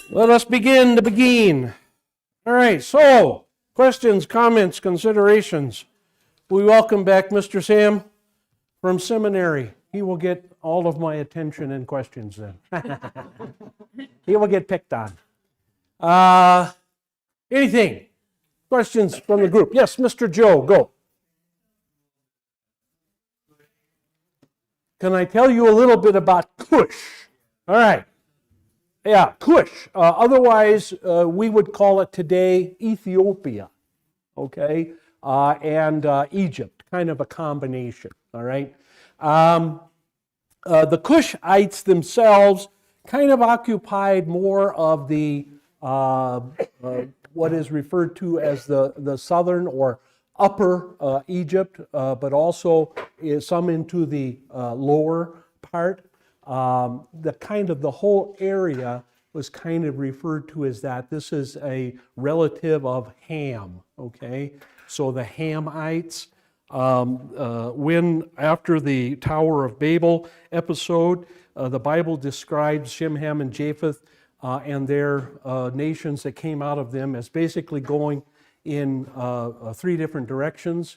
Let us begin to begin. All right, so questions, comments, considerations. We welcome back Mr. Sam from seminary. He will get all of my attention and questions then. He will get picked on. Anything? Questions from the group? Yes, Mr. Joe, go. Can I tell you a little bit about Cush? All right. Yeah, Cush. Otherwise, we would call it today Ethiopia, okay, and Egypt, kind of a combination, all right? The Cushites themselves kind of occupied more of the, what is referred to as the southern or upper Egypt, but also some into the lower part. The whole area was kind of referred to as that. This is a relative of Ham, okay? So the Hamites, when after the Tower of Babel episode, the Bible describes Shem, Ham, and Japheth and their nations that came out of them as basically going in three different directions.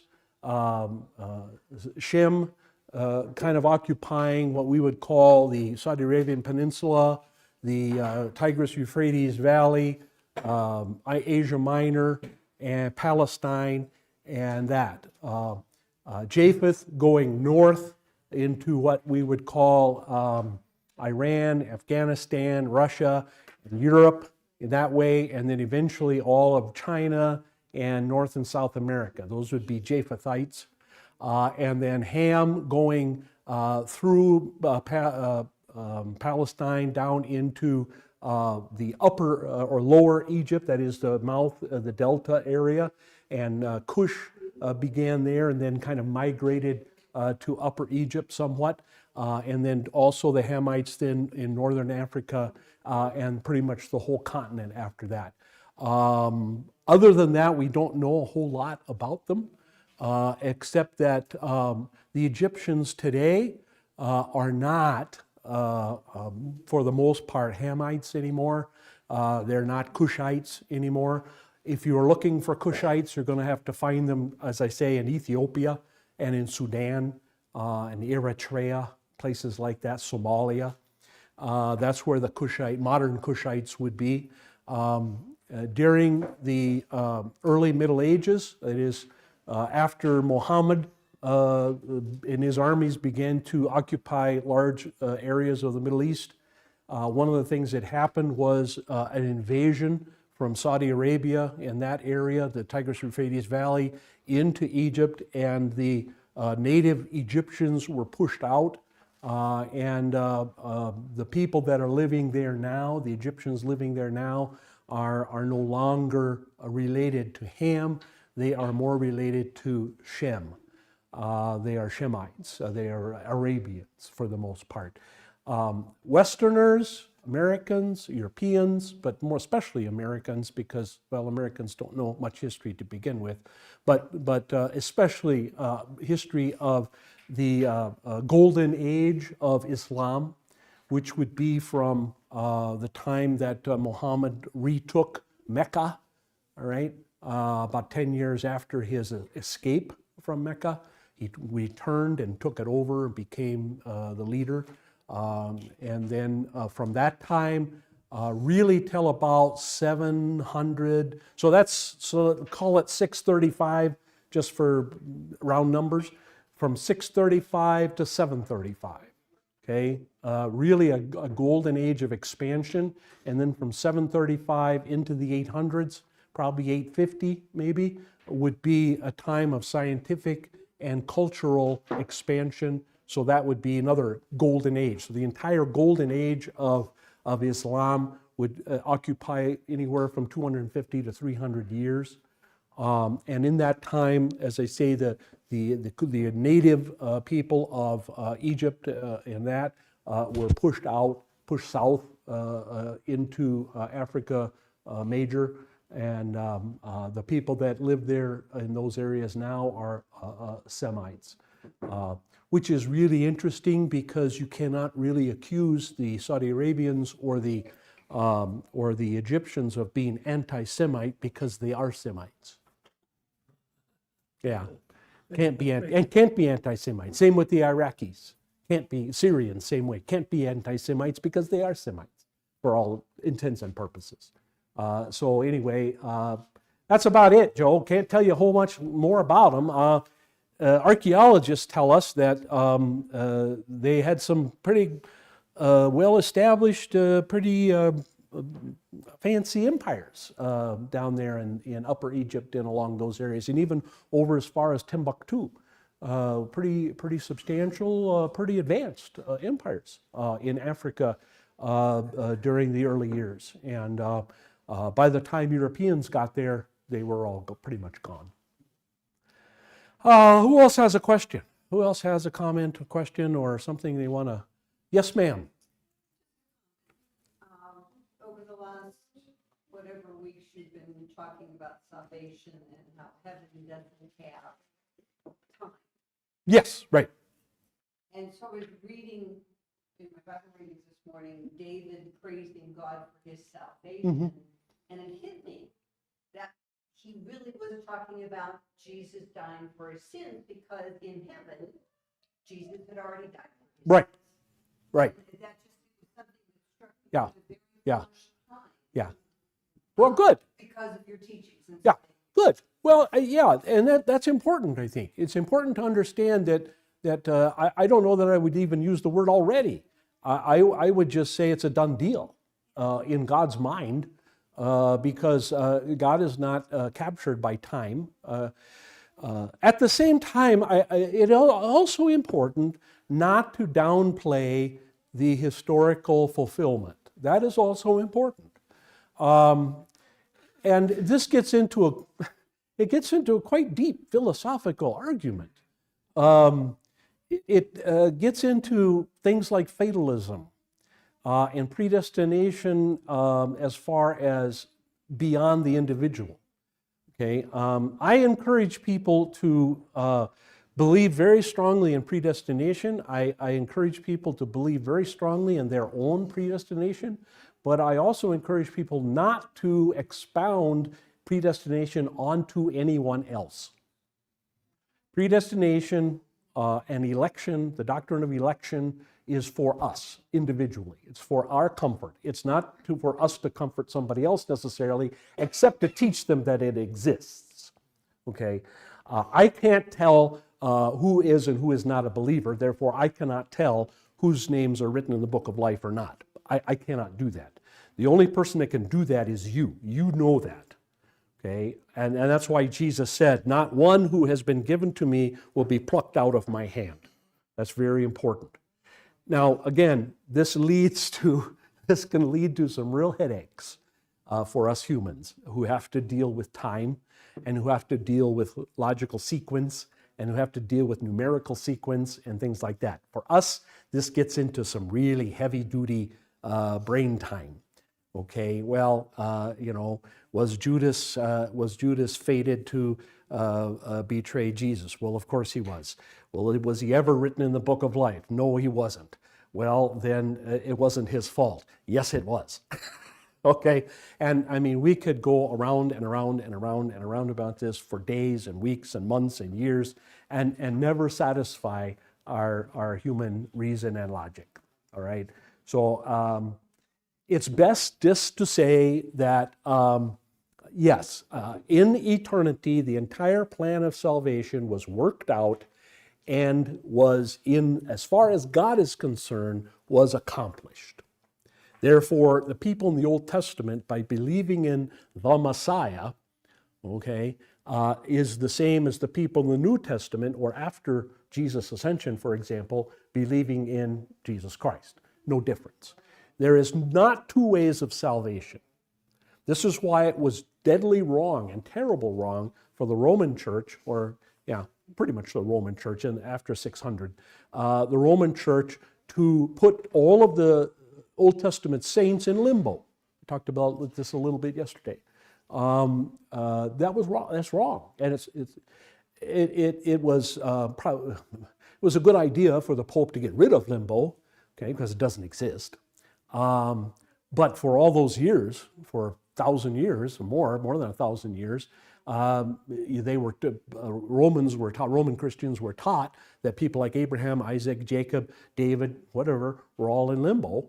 Shem, kind of occupying what we would call the Saudi Arabian Peninsula, the Tigris-Euphrates Valley, Asia Minor, and Palestine, and that. Japheth going north into what we would call Iran, Afghanistan, Russia, and Europe in that way, and then eventually all of China and North and South America. Those would be Japhethites. And then Ham going through Palestine down into the upper or lower Egypt, that is the mouth, the delta area, and Cush began there and then kind of migrated to upper Egypt somewhat, and then also the Hamites then in northern Africa and pretty much the whole continent after that. Other than that, we don't know a whole lot about them. Except that the Egyptians today are not, for the most part, Hamites anymore. They're not Cushites anymore. If you're looking for Cushites, you're going to have to find them, as I say, in Ethiopia and in Sudan and Eritrea, places like that, Somalia. That's where the modern Cushites would be. During the early Middle Ages, that is, after Muhammad and his armies began to occupy large areas of the Middle East, one of the things that happened was an invasion from Saudi Arabia in that area, the Tigris-Euphrates Valley, into Egypt, and the native Egyptians were pushed out, and the people that are living there now, the Egyptians living there now, are no longer related to Ham. They are more related to Shem. They are Shemites. They are Arabians for the most part. Westerners, Americans, Europeans, but more especially Americans because, well, Americans don't know much history to begin with, but especially history of the golden age of Islam, which would be from the time that Muhammad retook Mecca, all right? About 10 years after his escape from Mecca, he returned and took it over and became the leader. And then from that time, really till about 700, so call it 635, just for round numbers, from 635 to 735. Okay, really a golden age of expansion, and then from 735 into the 800s, probably 850 maybe, would be a time of scientific and cultural expansion. So that would be another golden age. So the entire golden age of Islam would occupy anywhere from 250 to 300 years. And in that time, as I say, the native people of Egypt and that were pushed south into Africa Major. And the people that live there in those areas now are Semites, which is really interesting because you cannot really accuse the Saudi Arabians or the or the Egyptians of being anti-Semite because they are Semites. Yeah, can't be anti-Semite. Same with the Iraqis. Can't be Syrians, same way. Can't be anti-Semites because they are Semites for all intents and purposes. So anyway, that's about it, Joe. Can't tell you a whole much more about them. Archaeologists tell us that they had some pretty well-established, pretty fancy empires down there in Upper Egypt and along those areas, and even over as far as Timbuktu. Pretty substantial, pretty advanced empires in Africa during the early years. And by the time Europeans got there, they were all pretty much gone. Who else has a question? Who else has a comment, a question, or something they want to? Yes, ma'am. Over the last whatever weeks, you've been talking about salvation and how heaven doesn't have time. Yes, right. And so I was reading in my Bible readings this morning, David praising God for his salvation, and it hit me that he really was talking about Jesus dying for his sins, because in heaven, Jesus had already died for his Right. sins. Right. And that just was something that struck me Yeah. at a very Yeah. first time. Yeah. Well, good. Because of your teachings. And Yeah. stuff. Good. Well, yeah, and that's important, I think. It's important to understand that I don't know that I would even use the word already. I would just say it's a done deal in God's mind, because God is not captured by time. At the same time, it is also important not to downplay the historical fulfillment. That is also important. And this gets into a quite deep philosophical argument. It gets into things like fatalism and predestination as far as beyond the individual. Okay, I encourage people to believe very strongly in predestination. I encourage people to believe very strongly in their own predestination, but I also encourage people not to expound predestination onto anyone else. Predestination and election, the doctrine of election, is for us individually. It's for our comfort. It's not for us to comfort somebody else necessarily, except to teach them that it exists. Okay, I can't tell who is and who is not a believer. Therefore, I cannot tell whose names are written in the book of life or not. I cannot do that. The only person that can do that is you. You know that. Okay, and that's why Jesus said, "Not one who has been given to me will be plucked out of my hand." That's very important. Now, again, this can lead to some real headaches for us humans who have to deal with time, and who have to deal with logical sequence, and who have to deal with numerical sequence and things like that. For us, this gets into some really heavy-duty brain time. Okay, well, was Judas fated to betray Jesus? Well, of course he was. Well, was he ever written in the book of life? No, he wasn't. Well, then it wasn't his fault. Yes, it was. Okay, and I mean, we could go around and around and around and around about this for days and weeks and months and years, and never satisfy our human reason and logic. All right, so it's best just to say that yes, in eternity, the entire plan of salvation was worked out and was, as far as God is concerned, was accomplished. Therefore, the people in the Old Testament, by believing in the Messiah, okay, is the same as the people in the New Testament, or after Jesus' ascension, for example, believing in Jesus Christ. No difference. There is not two ways of salvation. This is why it was deadly wrong and terrible wrong for the Roman Church, or pretty much the Roman Church, and after 600, the Roman Church, to put all of the Old Testament saints in limbo. We talked about this a little bit yesterday. That was wrong. That's wrong, and it was a good idea for the Pope to get rid of limbo, okay, because it doesn't exist. But for all those years, for 1,000 years or more than 1,000 years, they were Roman Christians were taught that people like Abraham, Isaac, Jacob, David, whatever, were all in limbo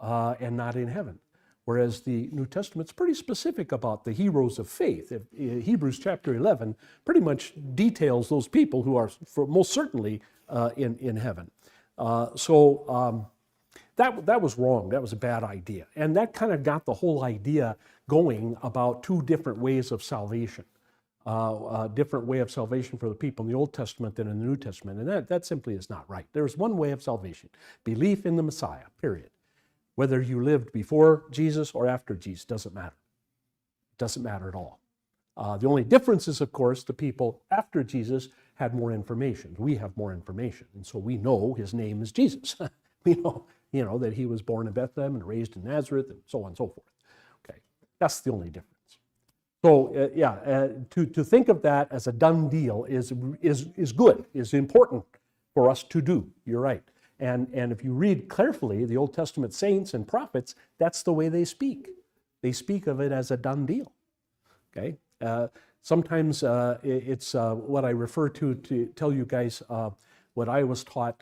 and not in heaven. Whereas the New Testament's pretty specific about the heroes of faith. Hebrews chapter 11 pretty much details those people who are most certainly in heaven. That was wrong. That was a bad idea. And that kind of got the whole idea going about two different ways of salvation. A different way of salvation for the people in the Old Testament than in the New Testament. And that simply is not right. There's one way of salvation, belief in the Messiah, period. Whether you lived before Jesus or after Jesus, doesn't matter. It doesn't matter at all. The only difference is, of course, the people after Jesus had more information. We have more information. And so we know his name is Jesus. We know that he was born in Bethlehem and raised in Nazareth and so on and so forth. Okay, that's the only difference. So to think of that as a done deal is good, is important for us to do. You're right. And if you read carefully the Old Testament saints and prophets, that's the way they speak. They speak of it as a done deal. Okay. Sometimes it's what I refer to tell you guys what I was taught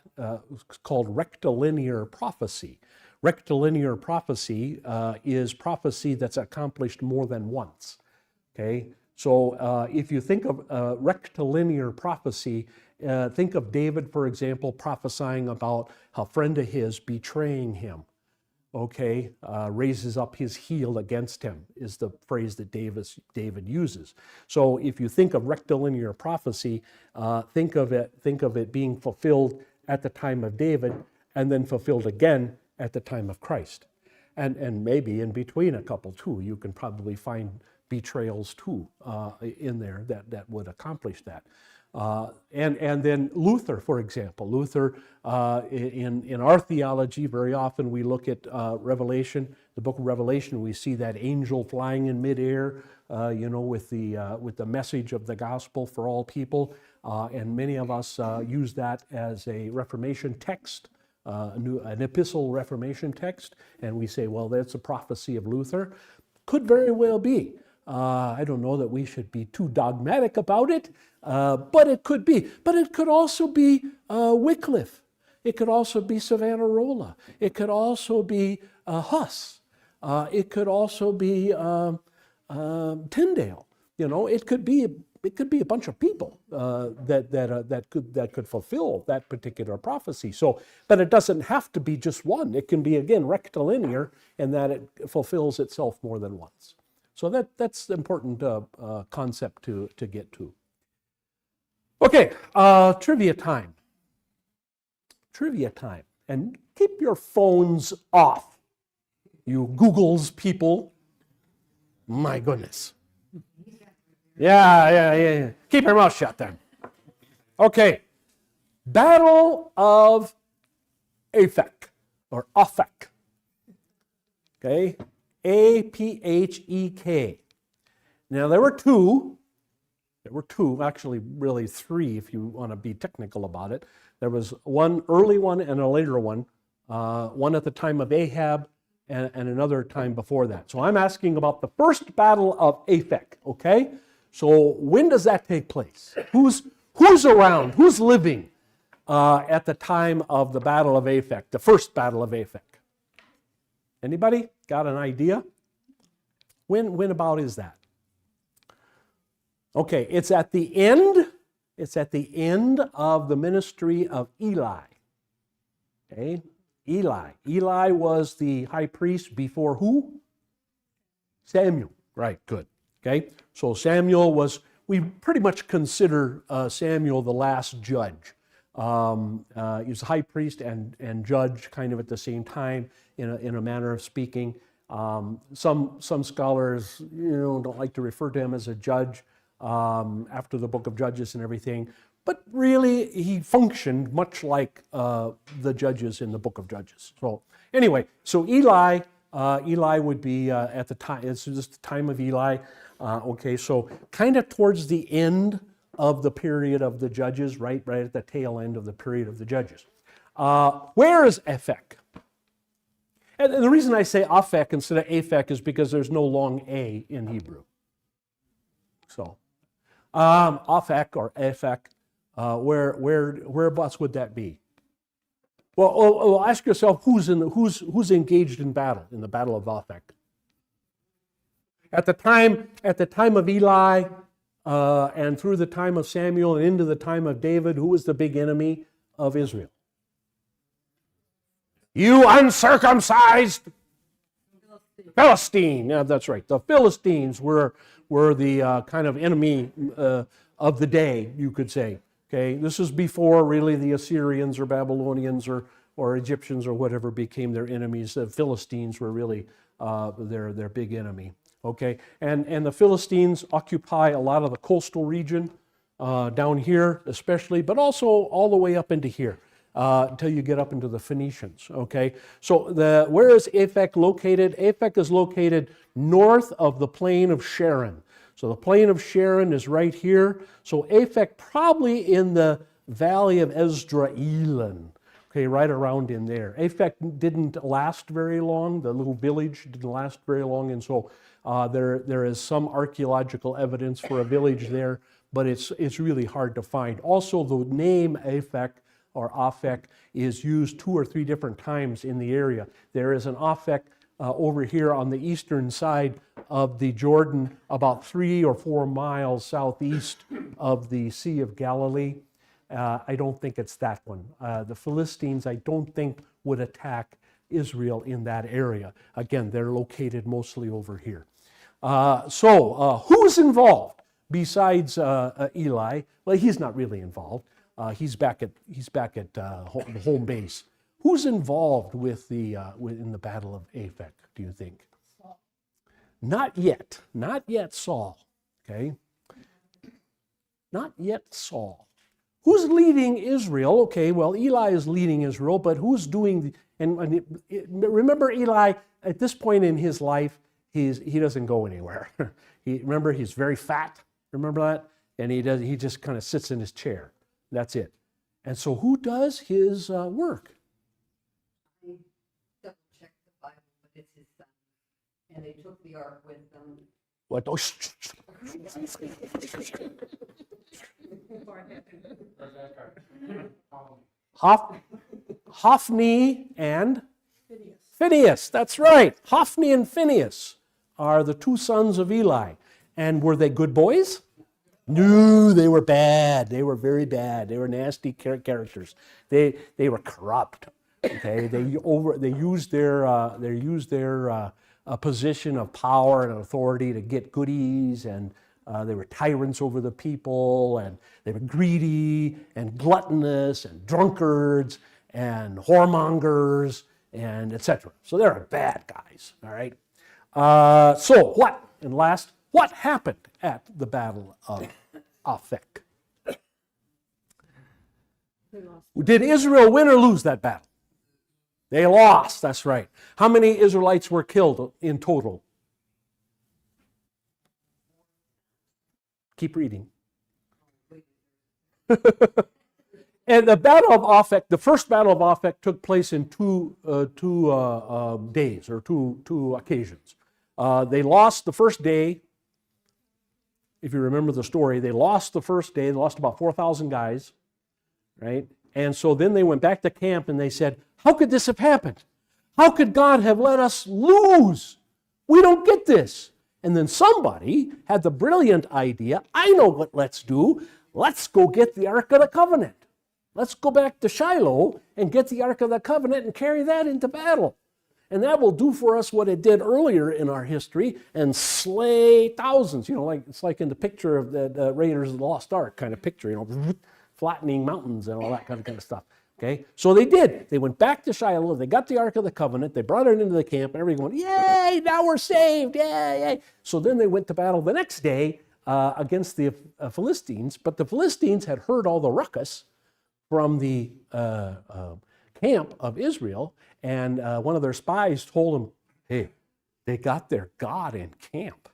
called rectilinear prophecy. Rectilinear prophecy is prophecy that's accomplished more than once. Okay, so if you think of rectilinear prophecy, think of David, for example, prophesying about a friend of his betraying him. Okay, raises up his heel against him is the phrase that David uses. So if you think of rectilinear prophecy, think of it being fulfilled at the time of David and then fulfilled again at the time of Christ. And maybe in between a couple too. You can probably find betrayals too in there that would accomplish that. And then Luther, for example. Luther, in our theology, very often we look at Revelation, the book of Revelation, we see that angel flying in midair, with the message of the gospel for all people. And many of us use that as a Reformation text, an epistle Reformation text, and we say, well, that's a prophecy of Luther. Could very well be. I don't know that we should be too dogmatic about it, but it could be. But it could also be Wycliffe. It could also be Savonarola. It could also be Huss. It could also be Tyndale. It could be a bunch of people that could fulfill that particular prophecy. So, but it doesn't have to be just one. It can be, again, rectilinear in that it fulfills itself more than once. So that's the important concept to get to. Okay, trivia time. Trivia time. And keep your phones off, you Google's people. My goodness. Yeah. Keep your mouth shut then. Okay. Battle of Aphek, or Aphek. Okay. Aphek. Now there were two, actually really three if you want to be technical about it. There was one early one and a later one at the time of Ahab and another time before that. So I'm asking about the first battle of Aphek, okay? So when does that take place? Who's around? Who's living at the time of the battle of Aphek, the first battle of Aphek? Anybody got an idea? When about is that? Okay, it's at the end of the ministry of Eli. Okay, Eli. Eli was the high priest before who? Samuel. Right, good. Okay, so Samuel we pretty much consider Samuel the last judge. He was a high priest and judge kind of at the same time in a manner of speaking. Some scholars don't like to refer to him as a judge after the book of Judges and everything, but really he functioned much like the judges in the book of Judges. So anyway, so Eli would be at the time, it's just the time of Eli. Okay, so kind of towards the end of the period of the Judges, right at the tail end of the period of the Judges. Where is Aphek? And the reason I say Aphek instead of Aphek is because there's no long A in Hebrew. So, Aphek or Aphek, whereabouts would that be? Well, ask yourself who's engaged in battle, in the Battle of Aphek. At the time of Eli, and through the time of Samuel and into the time of David, who was the big enemy of Israel? You uncircumcised Philistine. Yeah, that's right. The Philistines were the kind of enemy of the day, you could say. Okay, this is before really the Assyrians or Babylonians or Egyptians or whatever became their enemies. The Philistines were really their big enemy. Okay, and the Philistines occupy a lot of the coastal region down here especially, but also all the way up into here until you get up into the Phoenicians. Okay, so where is Aphek located? Aphek is located north of the plain of Sharon. So the plain of Sharon is right here. So Aphek probably in the valley of Esdraelon. Okay, right around in there. Aphek didn't last very long. The little village didn't last very long, and so there is some archaeological evidence for a village there, but it's really hard to find. Also, the name Aphek or Aphek is used 2 or 3 different times in the area. There is an Aphek over here on the eastern side of the Jordan, about 3 or 4 miles southeast of the Sea of Galilee. I don't think it's that one. The Philistines, I don't think, would attack Israel in that area. Again, they're located mostly over here. So who's involved besides Eli? Well, he's not really involved. He's back at the home base. Who's involved with in the Battle of Aphek, do you think? Saul. Not yet Saul. Okay, not yet Saul. Who's leading Israel? Okay, well, Eli is leading Israel, but who's doing remember Eli at this point in his life, he doesn't go anywhere. Remember, he's very fat. Remember that? And he just kind of sits in his chair. That's it. And so who does his work? I double-checked the Bible, but it's his son. And they took the ark with them. What? Oh, Hophni and Phinehas. That's right. Hophni and Phinehas are the 2 sons of Eli. And were they good boys? No, they were bad. They were very bad. They were nasty characters. They were corrupt. Okay, they used their position of power and authority to get goodies, and they were tyrants over the people, and they were greedy and gluttonous and drunkards and whoremongers and etc. So they're bad guys. All right. So what? And last, what happened at the Battle of Aphek? Did Israel win or lose that battle? They lost, that's right. How many Israelites were killed in total? Keep reading. And the Battle of Aphek, the first Battle of Aphek took place in two days or two occasions. They lost the first day. If you remember the story, they lost the first day. They lost about 4,000 guys, right? And so then they went back to camp and they said, how could this have happened? How could God have let us lose? We don't get this. And then somebody had the brilliant idea, I know what let's do. Let's go get the Ark of the Covenant. Let's go back to Shiloh and get the Ark of the Covenant and carry that into battle. And that will do for us what it did earlier in our history and slay thousands. You know, it's like in the picture of the Raiders of the Lost Ark kind of picture, you know, flattening mountains and all that kind of stuff. Okay, so they did. They went back to Shiloh. They got the Ark of the Covenant. They brought it into the camp, and everyone went, yay, now we're saved, yay. So then they went to battle the next day against the Philistines, but the Philistines had heard all the ruckus from the camp of Israel, and one of their spies told them, hey, they got their God in camp.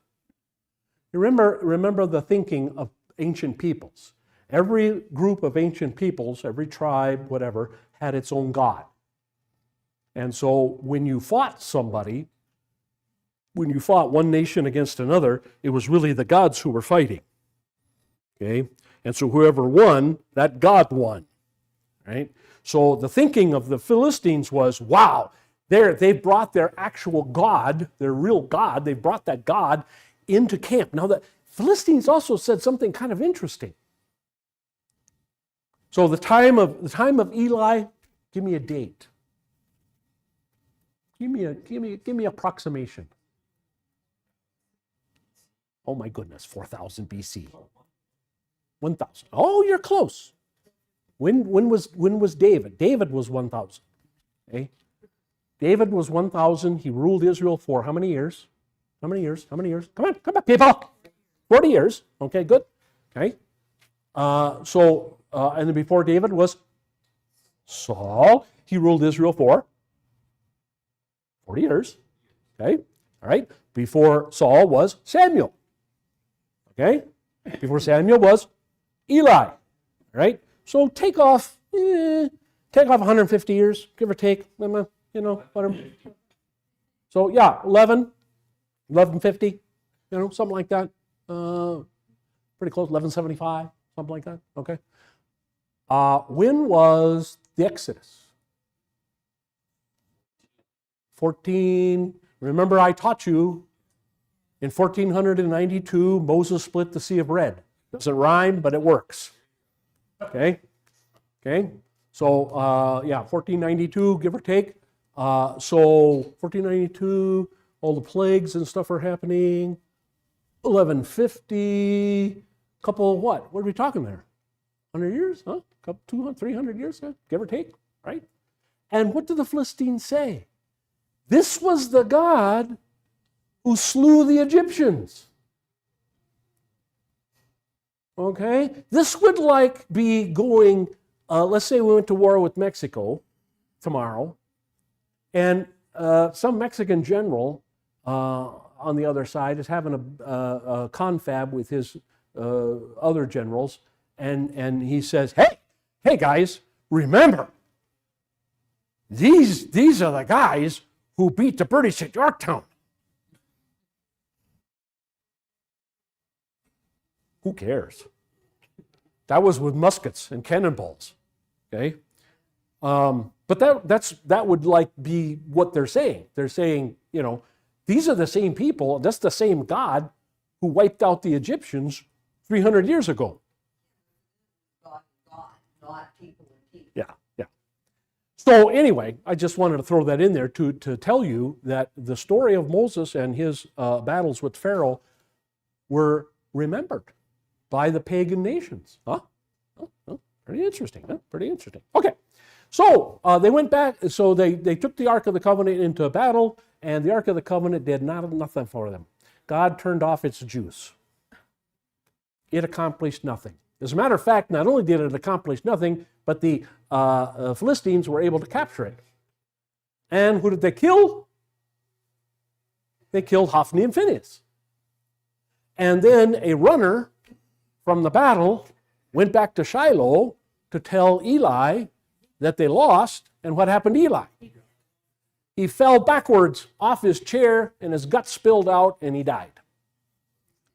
Remember the thinking of ancient peoples. Every group of ancient peoples, every tribe, whatever, had its own God. And so when you fought somebody, when you fought one nation against another, it was really the gods who were fighting. Okay? And so whoever won, that god won. Right? So the thinking of the Philistines was, wow, they brought their actual god, their real god, they brought that god into camp. Now the Philistines also said something kind of interesting. So the time of Eli, give me a date. Give me approximation. Oh my goodness, 4000 BC. 1000. Oh, you're close. When was David? David was 1000. Okay? David was 1000. He ruled Israel for how many years? How many years? Come on, people. 40 years. Okay, good. Okay. And then before David was Saul. He ruled Israel for 40 years. Okay. All right. Before Saul was Samuel. Okay. Before Samuel was Eli. All right. So take off 150 years, give or take, whatever. So yeah, 1150, something like that. Pretty close, 1175, something like that. Okay. When was the Exodus? 14. Remember, I taught you in 1492, Moses split the Sea of Red. Doesn't rhyme, but it works. Okay. So 1492, give or take. So 1492, all the plagues and stuff are happening. 1150, couple what? What are we talking there? 100 years? Huh? Couple 200, 300 years? Huh? Give or take, right? And what do the Philistines say? This was the God who slew the Egyptians. Okay? This would be going, let's say we went to war with Mexico tomorrow, and some Mexican general on the other side is having a confab with his other generals, and he says, hey guys, remember, these are the guys who beat the British at Yorktown. Who cares? That was with muskets and cannonballs. Okay? But that would be what they're saying. They're saying, these are the same people, that's the same God who wiped out the Egyptians 300 years ago. God, not people and people. Yeah. So anyway, I just wanted to throw that in there to tell you that the story of Moses and his battles with Pharaoh were remembered by the pagan nations. Huh? Oh, pretty interesting. Huh? Pretty interesting. Okay. So they went back. So they took the Ark of the Covenant into battle, and the Ark of the Covenant did nothing for them. God turned off its juice. It accomplished nothing. As a matter of fact, not only did it accomplish nothing, but the Philistines were able to capture it. And who did they kill? They killed Hophni and Phinehas. And then a runner from the battle went back to Shiloh to tell Eli that they lost. And what happened to Eli? He fell backwards off his chair and his guts spilled out and he died.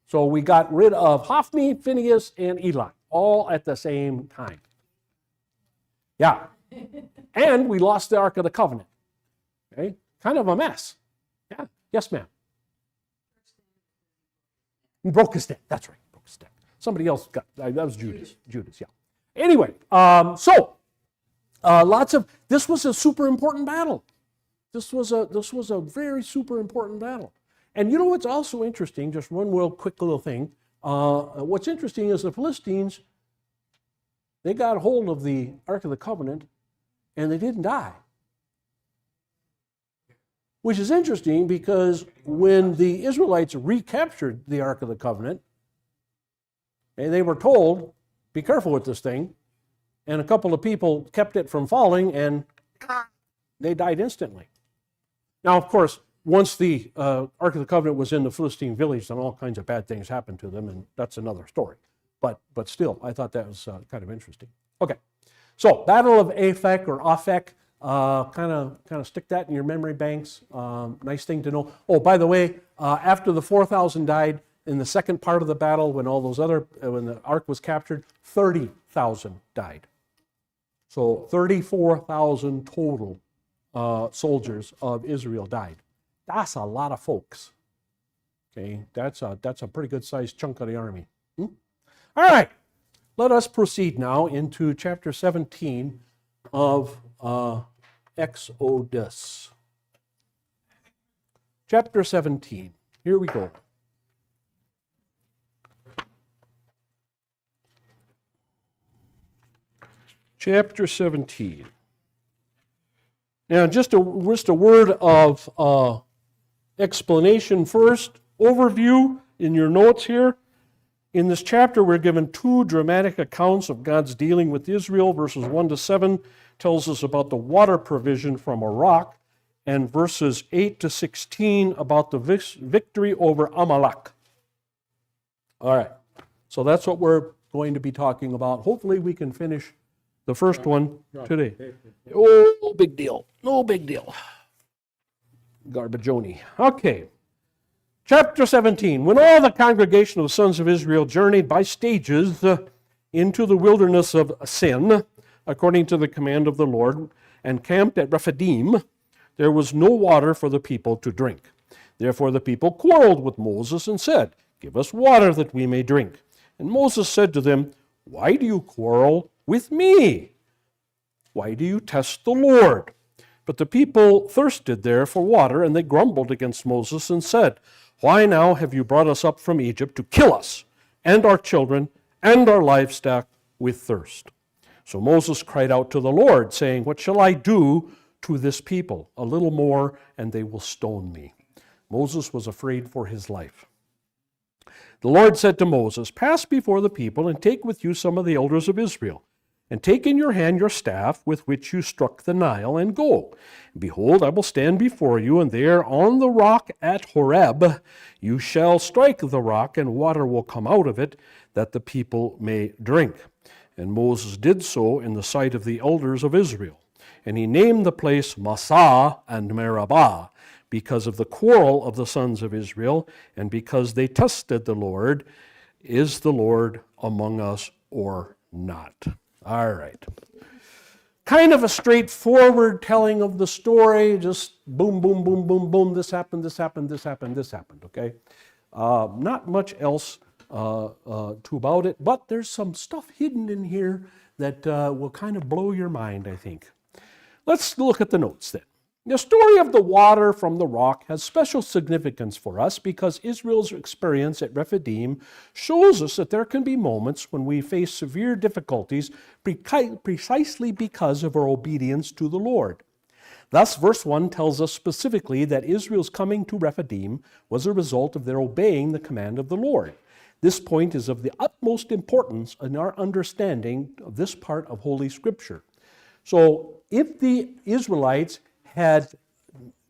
So we got rid of Hophni, Phinehas, and Eli all at the same time. Yeah. And we lost the Ark of the Covenant. Okay? Kind of a mess. Yeah. Yes, ma'am. He broke his neck. That's right. Broke his neck. Somebody else got, that was Judas. Judas, yeah. Anyway, this was a super important battle. This was a very super important battle. And what's also interesting, just one quick little thing. What's interesting is the Philistines, they got hold of the Ark of the Covenant and they didn't die. Which is interesting because when the Israelites recaptured the Ark of the Covenant, and they were told, be careful with this thing, and a couple of people kept it from falling and they died instantly. Now, of course, once the Ark of the Covenant was in the Philistine village, then all kinds of bad things happened to them, and that's another story. But still, I thought that was kind of interesting. Okay, so Battle of Aphek or Aphek, kind of stick that in your memory banks. Nice thing to know. Oh, by the way, after the 4,000 died in the second part of the battle, when when the ark was captured, 30,000 died. So 34,000 total soldiers of Israel died. That's a lot of folks. Okay, that's a pretty good sized chunk of the army. All right, let us proceed now into chapter 17 of Exodus. Chapter 17. Here we go. Chapter 17. Now, just a word of explanation first. Overview in your notes here. In this chapter, we're given two dramatic accounts of God's dealing with Israel. Verses 1 to 7 tells us about the water provision from a rock, and verses 8 to 16 about the victory over Amalek. All right, so that's what we're going to be talking about. Hopefully we can finish the first one today. Oh, no big deal. No big deal. Garbagioni. Okay. Chapter 17. When all the congregation of the sons of Israel journeyed by stages into the wilderness of Sin, according to the command of the Lord, and camped at Rephidim, there was no water for the people to drink. Therefore the people quarreled with Moses and said, "Give us water that we may drink." And Moses said to them, "Why do you quarrel with me? Why do you test the Lord?" But the people thirsted there for water, and they grumbled against Moses and said, "Why now have you brought us up from Egypt to kill us and our children and our livestock with thirst?" So Moses cried out to the Lord, saying, "What shall I do to this people? A little more, and they will stone me." Moses was afraid for his life. The Lord said to Moses, "Pass before the people and take with you some of the elders of Israel, and take in your hand your staff with which you struck the Nile, and go. And behold, I will stand before you, and there on the rock at Horeb you shall strike the rock, and water will come out of it, that the people may drink." And Moses did so in the sight of the elders of Israel. And he named the place Massah and Meribah, because of the quarrel of the sons of Israel, and because they tested the Lord, "Is the Lord among us or not?" All right. Kind of a straightforward telling of the story, just boom, boom, boom, boom, boom, this happened, this happened, this happened, this happened, okay? Not much else to about it, but there's some stuff hidden in here that will kind of blow your mind, I think. Let's look at the notes then. The story of the water from the rock has special significance for us because Israel's experience at Rephidim shows us that there can be moments when we face severe difficulties precisely because of our obedience to the Lord. Thus, verse 1 tells us specifically that Israel's coming to Rephidim was a result of their obeying the command of the Lord. This point is of the utmost importance in our understanding of this part of Holy Scripture. So, if the Israelites had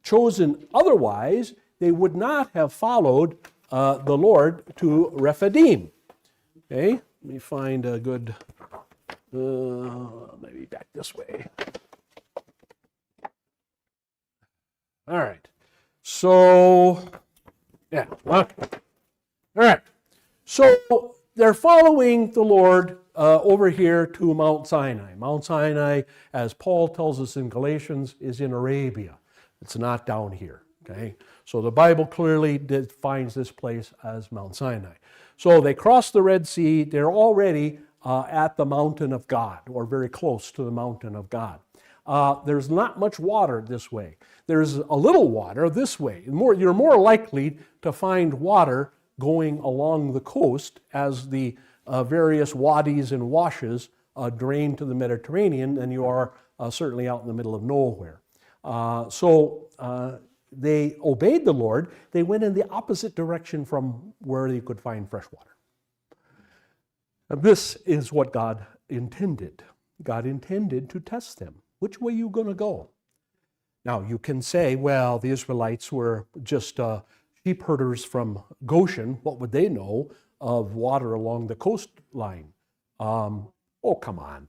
chosen otherwise, they would not have followed the Lord to Rephidim. Okay, let me find a good, maybe back this way. All right, so, yeah, okay. All right, so they're following the Lord over here to Mount Sinai. Mount Sinai, as Paul tells us in Galatians, is in Arabia. It's not down here, okay? So the Bible clearly defines this place as Mount Sinai. So they cross the Red Sea. They're already at the mountain of God, or very close to the mountain of God. There's not much water this way. There's a little water this way. You're more likely to find water going along the coast as the various wadis and washes drain to the Mediterranean than you are certainly out in the middle of nowhere. So they obeyed the Lord. They went in the opposite direction from where they could find fresh water. And this is what God intended. God intended to test them. Which way are you going to go? Now, you can say, well, the Israelites were just sheep herders from Goshen. What would they know of water along the coastline? Oh, come on.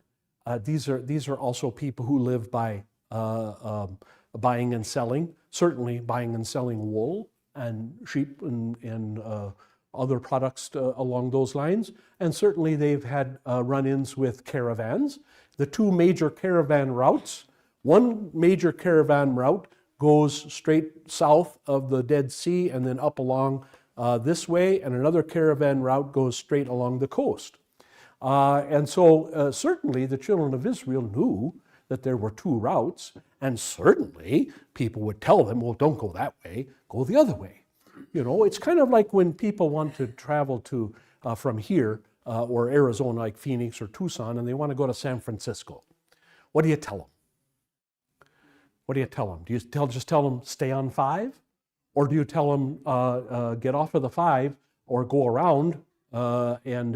These are also people who live by buying and selling, certainly buying and selling wool and sheep and other products along those lines. And certainly they've had run-ins with caravans. The two major caravan routes, one major caravan route goes straight south of the Dead Sea and then up along this way, and another caravan route goes straight along the coast. And so certainly the children of Israel knew that there were two routes, and certainly people would tell them, well, don't go that way, go the other way. You know, it's kind of like when people want to travel to from here or Arizona, like Phoenix or Tucson, and they want to go to San Francisco. What do you tell them? What do you tell them? Do you just tell them stay on 5? Or do you tell them get off of the 5 or go around and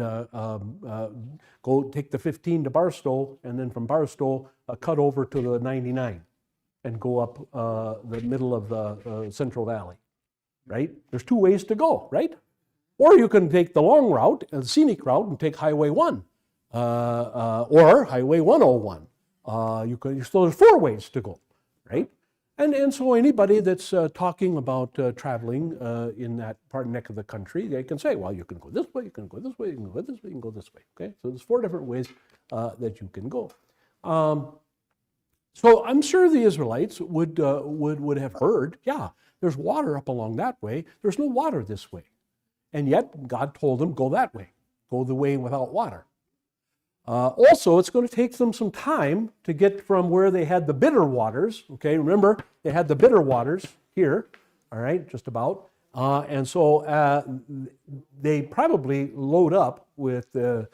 go take the 15 to Barstow, and then from Barstow cut over to the 99 and go up the middle of the Central Valley, right? There's two ways to go, right? Or you can take the long route, the scenic route, and take Highway 1 or Highway 101. So there's 4 ways to go, right? And so anybody that's talking about traveling in that neck of the country, they can say, well, you can go this way, you can go this way, you can go this way, you can go this way. Okay, so there's 4 different ways that you can go. So I'm sure the Israelites would have heard, yeah, there's water up along that way. There's no water this way, and yet God told them go that way, go the way without water. Also, it's going to take them some time to get from where they had the bitter waters. Okay, remember, they had the bitter waters here, all right, just about. And so they probably load up with, their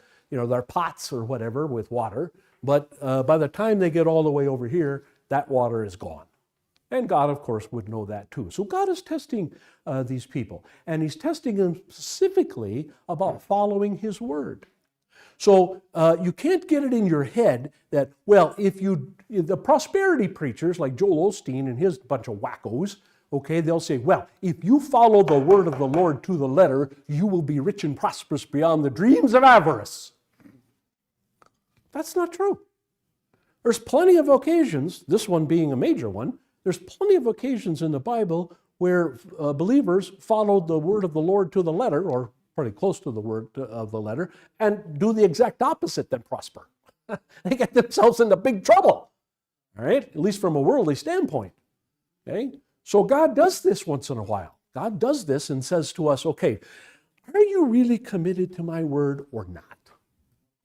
pots or whatever with water. But by the time they get all the way over here, that water is gone. And God, of course, would know that too. So God is testing these people. And he's testing them specifically about following his word. So you can't get it in your head that, well, the prosperity preachers like Joel Osteen and his bunch of wackos, okay, they'll say, well, if you follow the word of the Lord to the letter, you will be rich and prosperous beyond the dreams of avarice. That's not true. There's plenty of occasions, this one being a major one, there's plenty of occasions in the Bible where believers followed the word of the Lord to the letter, or pretty close to the word of the letter, and do the exact opposite than prosper. They get themselves into big trouble, all right? At least from a worldly standpoint, okay? So God does this once in a while. God does this and says to us, okay, are you really committed to my word or not?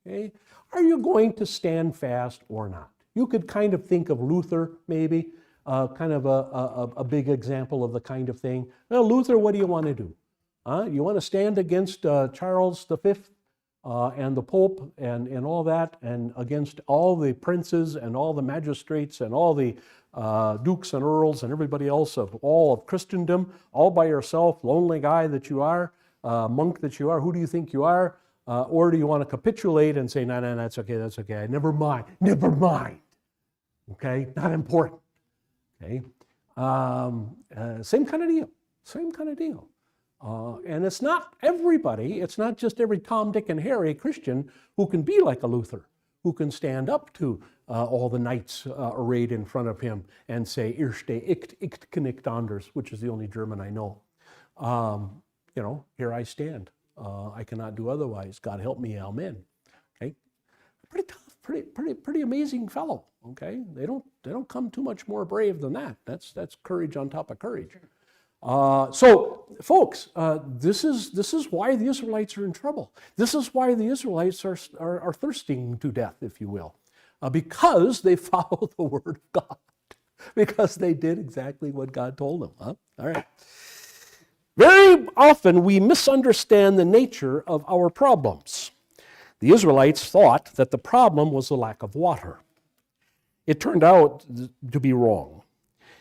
Okay? Are you going to stand fast or not? You could kind of think of Luther, maybe, kind of a big example of the kind of thing. Well, Luther, what do you want to do? You want to stand against Charles V and the Pope and all that, and against all the princes and all the magistrates and all the dukes and earls and everybody else of all of Christendom, all by yourself, lonely guy that you are, monk that you are, who do you think you are? Or do you want to capitulate and say, no, that's okay, never mind, okay, not important, okay? Same kind of deal. And it's not everybody, it's not just every Tom, Dick, and Harry Christian who can be like a Luther, who can stand up to all the knights arrayed in front of him and say, "Ich stehe, ich kann nicht anders," which is the only German I know. Here I stand. I cannot do otherwise. God help me, amen. Okay, pretty tough, pretty amazing fellow. Okay, they don't come too much more brave than that. That's courage on top of courage. So, folks, this is why the Israelites are in trouble. This is why the Israelites are thirsting to death, if you will, because they follow the word of God, because they did exactly what God told them. Huh? All right. Very often we misunderstand the nature of our problems. The Israelites thought that the problem was the lack of water. It turned out to be wrong.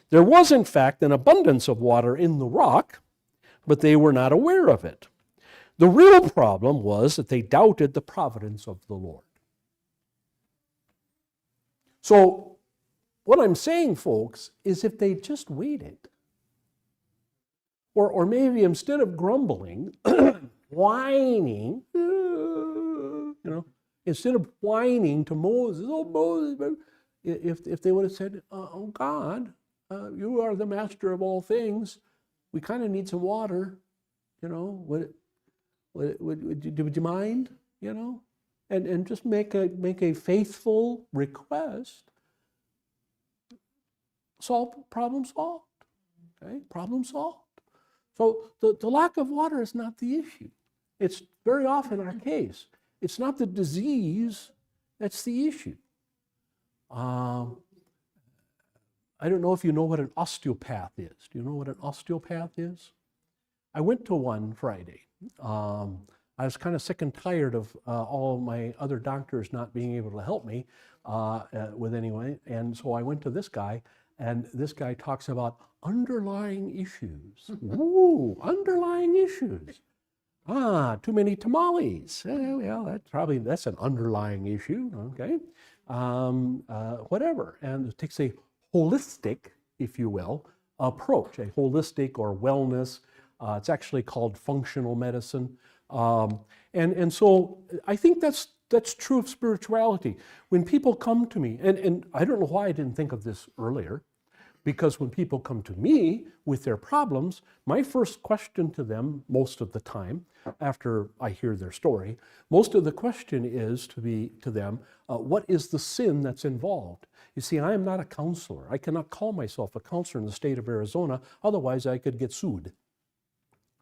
There was, in fact, an abundance of water in the rock, but they were not aware of it. The real problem was that they doubted the providence of the Lord. So, what I'm saying, folks, is if they just waited, or maybe instead of grumbling, whining, instead of whining to Moses, oh, Moses, if they would have said, oh God, you are the master of all things, we kind of need some water, would you mind, and just make a faithful request, problem solved, okay, problem solved. So the lack of water is not the issue. It's very often our case. It's not the disease that's the issue. I don't know if you know what an osteopath is. Do you know what an osteopath is? I went to one Friday. I was kind of sick and tired of all my other doctors not being able to help me with anyone, and so I went to this guy, and this guy talks about underlying issues. Ooh, underlying issues. Too many tamales. Well, that's an underlying issue, okay? Whatever. And it takes a holistic, if you will, approach, a holistic or wellness. It's actually called functional medicine. And so I think that's true of spirituality. When people come to me, and I don't know why I didn't think of this earlier, because when people come to me with their problems, my first question to them, most of the time, after I hear their story, most of the question is to them, what is the sin that's involved? You see, I am not a counselor. I cannot call myself a counselor in the state of Arizona, otherwise I could get sued.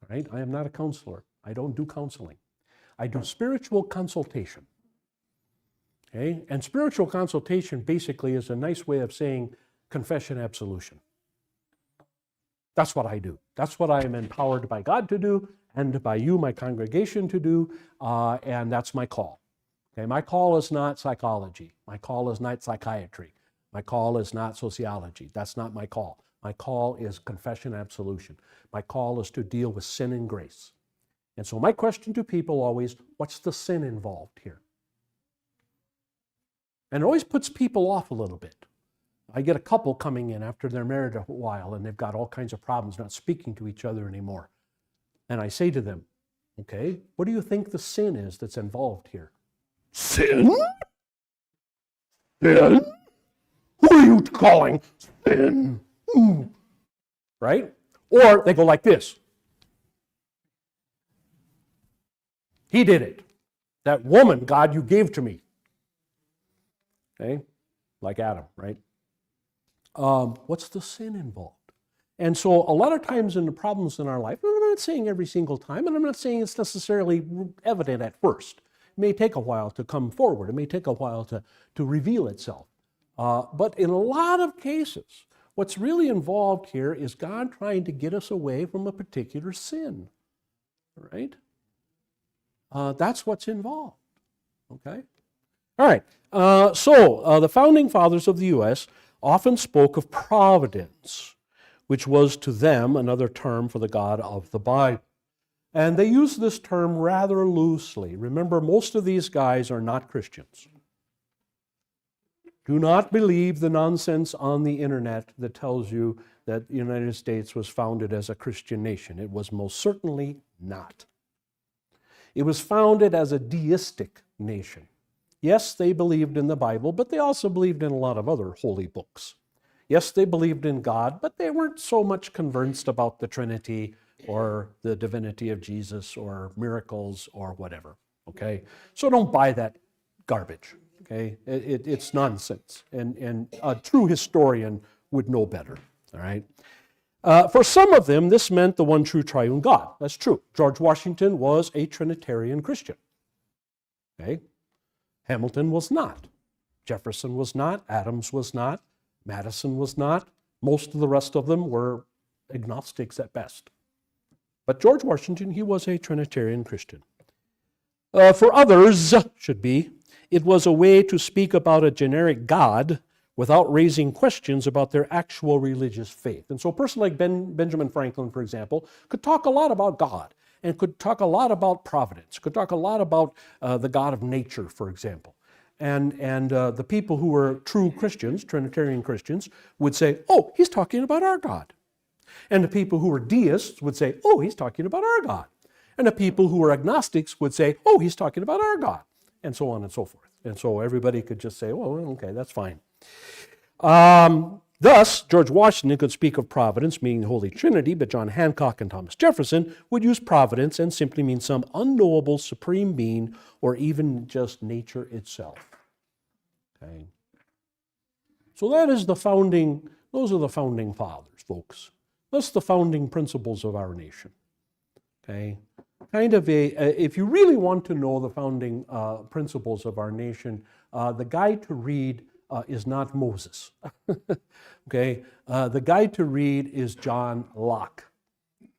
All right? I am not a counselor. I don't do counseling. I do spiritual consultation. Okay? And spiritual consultation basically is a nice way of saying confession, absolution. That's what I do. That's what I am empowered by God to do, and by you, my congregation, to do, and that's my call. Okay, my call is not psychology. My call is not psychiatry. My call is not sociology. That's not my call. My call is confession, absolution. My call is to deal with sin and grace. And so my question to people always, what's the sin involved here? And it always puts people off a little bit. I get a couple coming in after they're married a while and they've got all kinds of problems, not speaking to each other anymore. And I say to them, okay, what do you think the sin is that's involved here? Sin? Sin? Who are you calling sin? Right? Or they go like this. He did it. That woman, God, you gave to me. Okay? Like Adam, right? What's the sin involved? And so a lot of times in the problems in our life, I'm not saying every single time, and I'm not saying it's necessarily evident at first. It may take a while to come forward. It may take a while to reveal itself. But in a lot of cases, what's really involved here is God trying to get us away from a particular sin, right? That's what's involved, okay? All right, so the founding fathers of the U.S. often spoke of providence, which was to them another term for the God of the Bible. And they use this term rather loosely. Remember, most of these guys are not Christians. Do not believe the nonsense on the internet that tells you that the United States was founded as a Christian nation. It was most certainly not. It was founded as a deistic nation. Yes, they believed in the Bible, but they also believed in a lot of other holy books. Yes, they believed in God, but they weren't so much convinced about the Trinity or the divinity of Jesus or miracles or whatever, okay? So don't buy that garbage, okay? It's nonsense, and a true historian would know better, all right? For some of them, this meant the one true triune God. That's true. George Washington was a Trinitarian Christian, okay? Hamilton was not. Jefferson was not. Adams was not. Madison was not. Most of the rest of them were agnostics at best. But George Washington, he was a Trinitarian Christian. For others, it was a way to speak about a generic God without raising questions about their actual religious faith. And so a person like Benjamin Franklin, for example, could talk a lot about God and could talk a lot about providence, could talk a lot about the God of nature, for example. And the people who were true Christians, Trinitarian Christians, would say, oh, he's talking about our God. And the people who were deists would say, oh, he's talking about our God. And the people who were agnostics would say, oh, he's talking about our God, and so on and so forth. And so everybody could just say, well, okay, that's fine. Thus, George Washington could speak of providence, meaning the Holy Trinity, but John Hancock and Thomas Jefferson would use providence and simply mean some unknowable supreme being or even just nature itself. Okay. So that is those are the founding fathers, folks. That's the founding principles of our nation. Okay. Kind of if you really want to know the founding principles of our nation, the guide to read is not Moses. Okay, the guide to read is John Locke.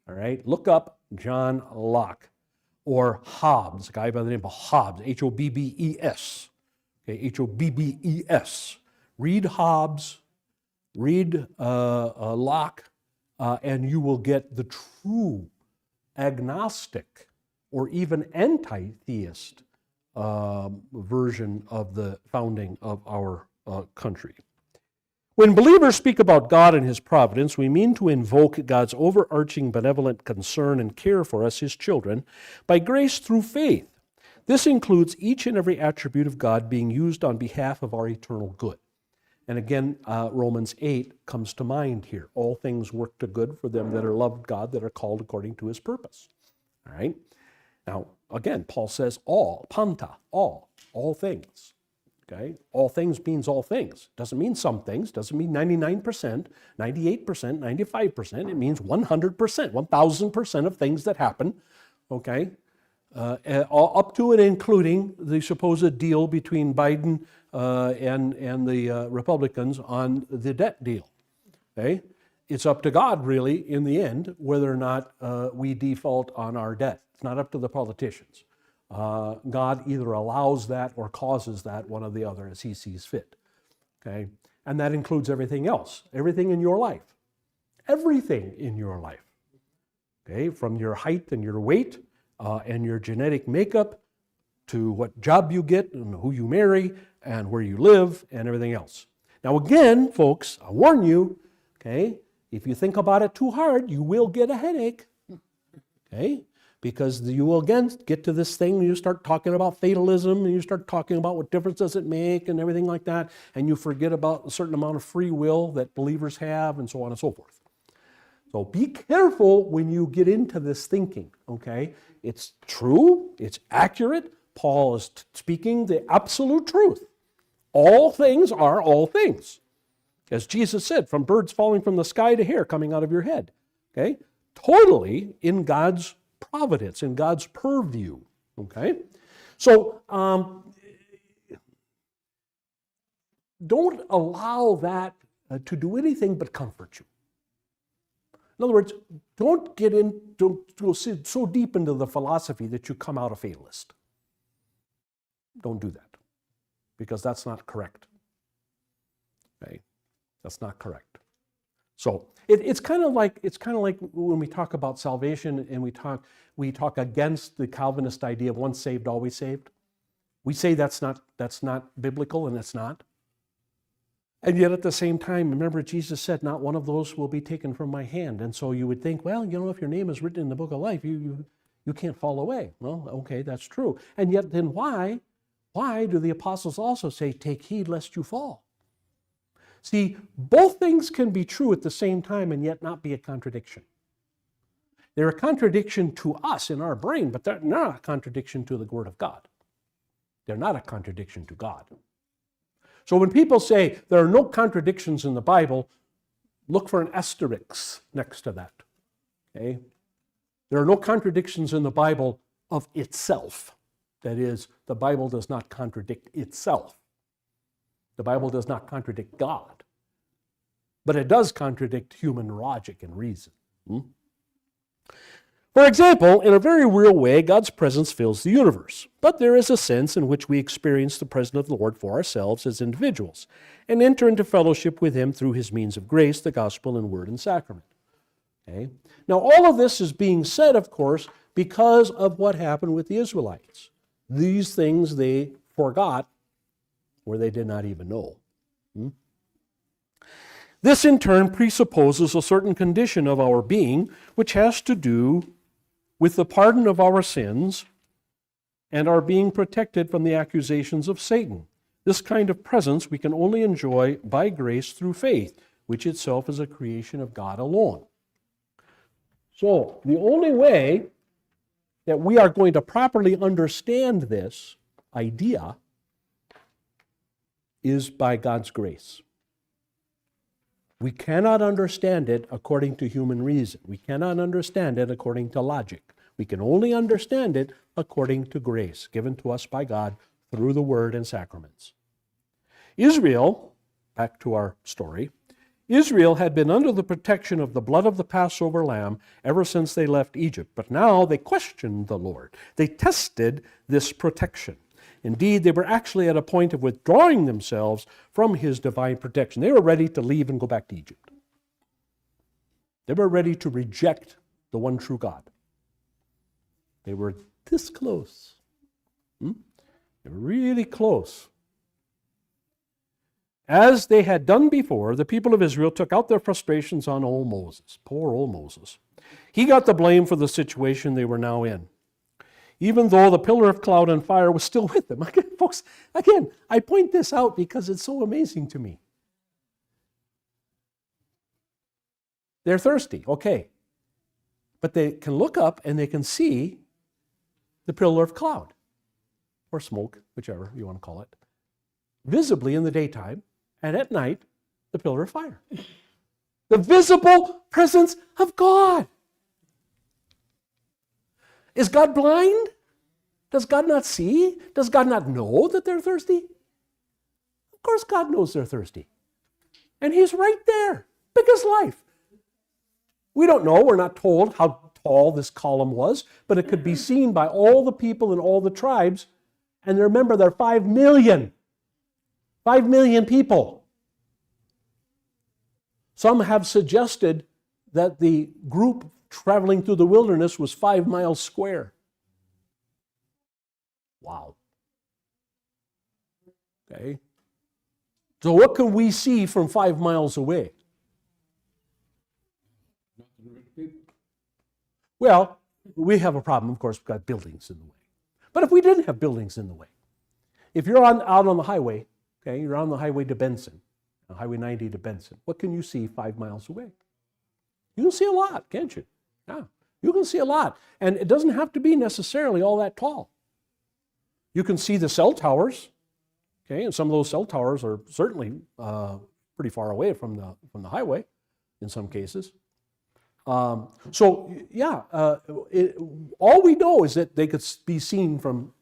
All right, look up John Locke or Hobbes, a guy by the name of Hobbes, Hobbes. Okay, Hobbes. Read Hobbes, read Locke, and you will get the true agnostic or even anti-theist version of the founding of our country. When believers speak about God and His providence, we mean to invoke God's overarching benevolent concern and care for us, His children, by grace through faith. This includes each and every attribute of God being used on behalf of our eternal good. And again, Romans 8 comes to mind here. All things work to good for them that are loved God, that are called according to His purpose. All right? Now, again, Paul says all, panta, all things. Okay? All things means all things. Doesn't mean some things, doesn't mean 99%, 98%, 95%. It means 100%, 1,000% of things that happen, okay? Up to and including the supposed deal between Biden and the Republicans on the debt deal, okay? It's up to God, really, in the end, whether or not we default on our debt. It's not up to the politicians. God either allows that or causes that, one or the other, as He sees fit. Okay? And that includes everything else, everything in your life. Everything in your life. Okay? From your height and your weight and your genetic makeup to what job you get and who you marry and where you live and everything else. Now again, folks, I warn you, okay, if you think about it too hard, you will get a headache. Okay? Because you will again get to this thing, you start talking about fatalism, and you start talking about what difference does it make and everything like that, and you forget about a certain amount of free will that believers have and so on and so forth. So be careful when you get into this thinking, okay? It's true, it's accurate. Paul is speaking the absolute truth. All things are all things. As Jesus said, from birds falling from the sky to hair coming out of your head, okay? Totally in God's providence, in God's purview, okay? So don't allow that to do anything but comfort you. In other words, don't go so deep into the philosophy that you come out a fatalist. Don't do that, because that's not correct. Okay? That's not correct. So it's kind of like when we talk about salvation and we talk against the Calvinist idea of once saved, always saved. We say that's not biblical, and it's not. And yet at the same time, remember Jesus said, not one of those will be taken from my hand. And so you would think, well, if your name is written in the book of life, you can't fall away. Well, okay, that's true. And yet then why do the apostles also say, take heed lest you fall? See, both things can be true at the same time and yet not be a contradiction. They're a contradiction to us in our brain, but they're not a contradiction to the Word of God. They're not a contradiction to God. So when people say there are no contradictions in the Bible, look for an asterisk next to that. Okay? There are no contradictions in the Bible of itself. That is, the Bible does not contradict itself. The Bible does not contradict God. But it does contradict human logic and reason. For example, in a very real way, God's presence fills the universe. But there is a sense in which we experience the presence of the Lord for ourselves as individuals and enter into fellowship with Him through His means of grace, the gospel and word and sacrament. Okay? Now, all of this is being said, of course, because of what happened with the Israelites. These things they forgot, or they did not even know. This in turn presupposes a certain condition of our being, which has to do with the pardon of our sins and our being protected from the accusations of Satan. This kind of presence we can only enjoy by grace through faith, which itself is a creation of God alone. So, the only way that we are going to properly understand this idea is by God's grace. We cannot understand it according to human reason. We cannot understand it according to logic. We can only understand it according to grace given to us by God through the Word and sacraments. Israel, back to our story, Israel had been under the protection of the blood of the Passover lamb ever since they left Egypt, but now they questioned the Lord. They tested this protection. Indeed, they were actually at a point of withdrawing themselves from his divine protection. They were ready to leave and go back to Egypt. They were ready to reject the one true God. They were this close. They were really close. As they had done before, the people of Israel took out their frustrations on old Moses. Poor old Moses. He got the blame for the situation they were now in, even though the pillar of cloud and fire was still with them. Again, folks, I point this out because it's so amazing to me. They're thirsty, okay. But they can look up and they can see the pillar of cloud, or smoke, whichever you want to call it, visibly in the daytime, and at night, the pillar of fire. The visible presence of God. Is God blind? Does God not see? Does God not know that they're thirsty? Of course God knows they're thirsty. And He's right there, big as life. We don't know, we're not told how tall this column was, but it could be seen by all the people in all the tribes. And remember, there are 5 million. 5 million people. Some have suggested that the group traveling through the wilderness was 5 miles square. Wow. Okay. So what can we see from 5 miles away? Well, we have a problem, of course, we've got buildings in the way. But if we didn't have buildings in the way, if you're out on the highway, okay, you're on the highway to Benson, Highway 90 to Benson, what can you see 5 miles away? You can see a lot, can't you? Yeah, you can see a lot. And it doesn't have to be necessarily all that tall. You can see the cell towers, okay, and some of those cell towers are certainly pretty far away from the highway in some cases. All we know is that they could be seen from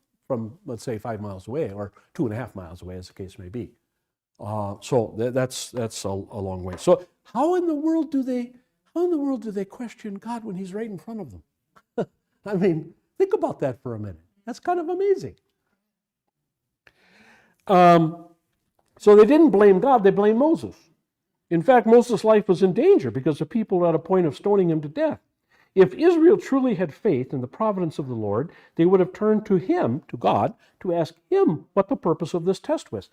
let's say 5 miles away, or 2.5 miles away, as the case may be. That's a long way. So how in the world do they question God when He's right in front of them? I mean, think about that for a minute. That's kind of amazing. So they didn't blame God, they blamed Moses. In fact, Moses' life was in danger because the people were at a point of stoning him to death. If Israel truly had faith in the providence of the Lord, they would have turned to Him, to God, to ask Him what the purpose of this test was.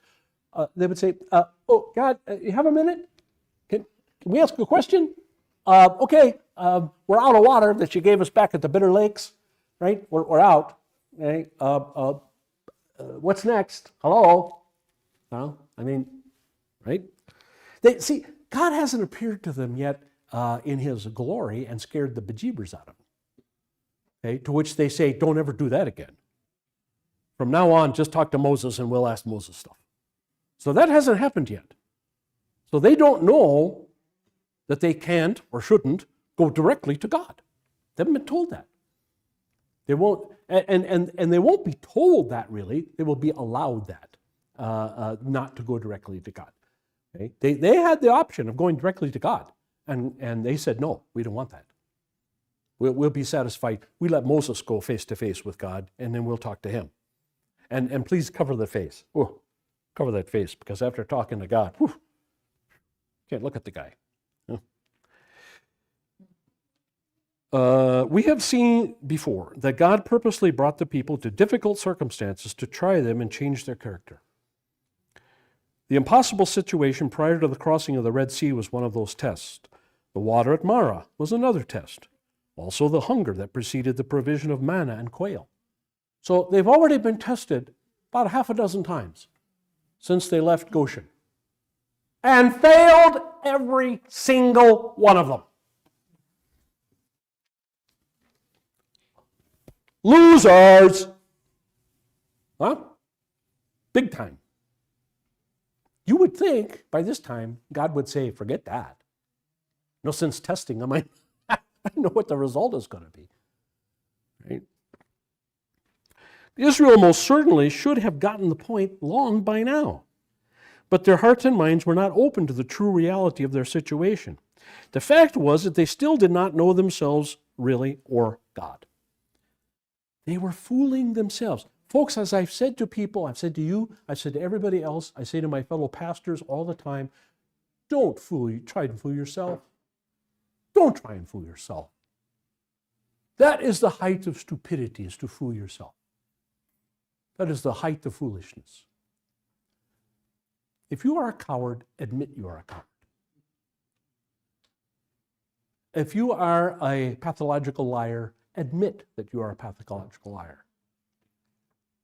They would say, oh, God, you have a minute? Can we ask a question? Okay, we're out of water that you gave us back at the Bitter Lakes, right? We're out. Okay? What's next? Hello? Well, I mean, right? See, God hasn't appeared to them yet in His glory and scared the bejeebers out of them. Okay? To which they say, don't ever do that again. From now on, just talk to Moses and we'll ask Moses stuff. So that hasn't happened yet. So they don't know that they can't or shouldn't go directly to God. They haven't been told that. They won't, and they won't be told that really. They will be allowed that, not to go directly to God. Okay? They had the option of going directly to God, and they said, no, we don't want that. We'll be satisfied. We let Moses go face to face with God, and then we'll talk to Him. And please cover the face. Oh, cover that face, because after talking to God, can't look at the guy. We have seen before that God purposely brought the people to difficult circumstances to try them and change their character. The impossible situation prior to the crossing of the Red Sea was one of those tests. The water at Marah was another test. Also the hunger that preceded the provision of manna and quail. So they've already been tested about 6 times. since they left Goshen. And failed every single one of them. Losers! Huh? Big time. You would think by this time God would say, forget that. No sense testing them. I know what the result is going to be. Right? Israel most certainly should have gotten the point long by now. But their hearts and minds were not open to the true reality of their situation. The fact was that they still did not know themselves really or God. They were fooling themselves. Folks, as I've said to people, I've said to you, I've said to everybody else, I say to my fellow pastors all the time, don't try to fool yourself. Don't try and fool yourself. That is the height of stupidity, is to fool yourself. That is the height of foolishness. If you are a coward, admit you are a coward. If you are a pathological liar, admit that you are a pathological liar.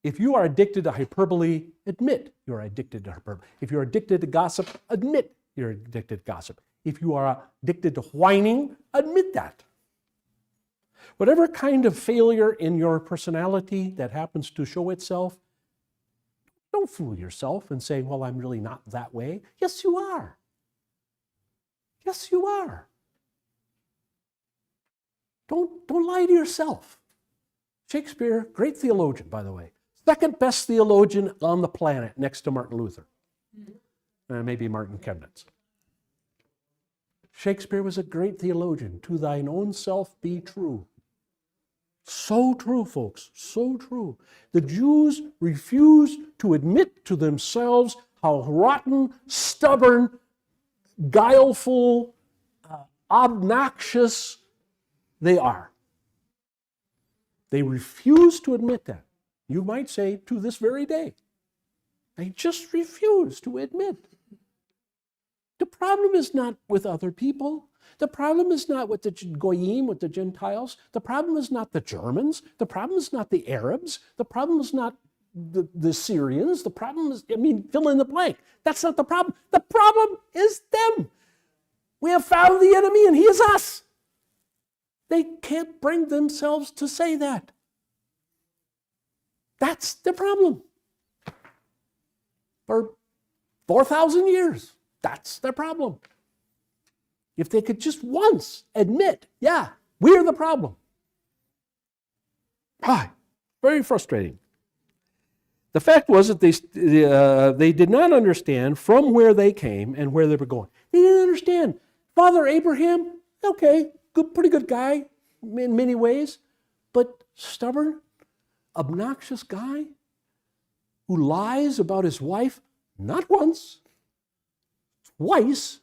If you are addicted to hyperbole, admit you are addicted to hyperbole. If you're addicted to gossip, admit you're addicted to gossip. If you are addicted to whining, admit that. Whatever kind of failure in your personality that happens to show itself, don't fool yourself and say, well, I'm really not that way. Yes, you are. Yes, you are. Don't lie to yourself. Shakespeare, great theologian, by the way. Second best theologian on the planet next to Martin Luther. Maybe Martin Chemnitz. Shakespeare was a great theologian. To thine own self be true. So true, folks, so true. The Jews refused to admit to themselves how rotten, stubborn, guileful, obnoxious they are. They refuse to admit that. You might say to this very day. They just refuse to admit. The problem is not with other people. The problem is not with the Goyim, with the Gentiles. The problem is not the Germans. The problem is not the Arabs. The problem is not the Syrians. The problem is, fill in the blank. That's not the problem. The problem is them. We have found the enemy and he is us. They can't bring themselves to say that. That's the problem. For 4,000 years, that's their problem. If they could just once admit, yeah, we're the problem. Very frustrating. The fact was that they did not understand from where they came and where they were going. They didn't understand. Father Abraham, okay, pretty good guy in many ways, but stubborn, obnoxious guy who lies about his wife, not once, twice.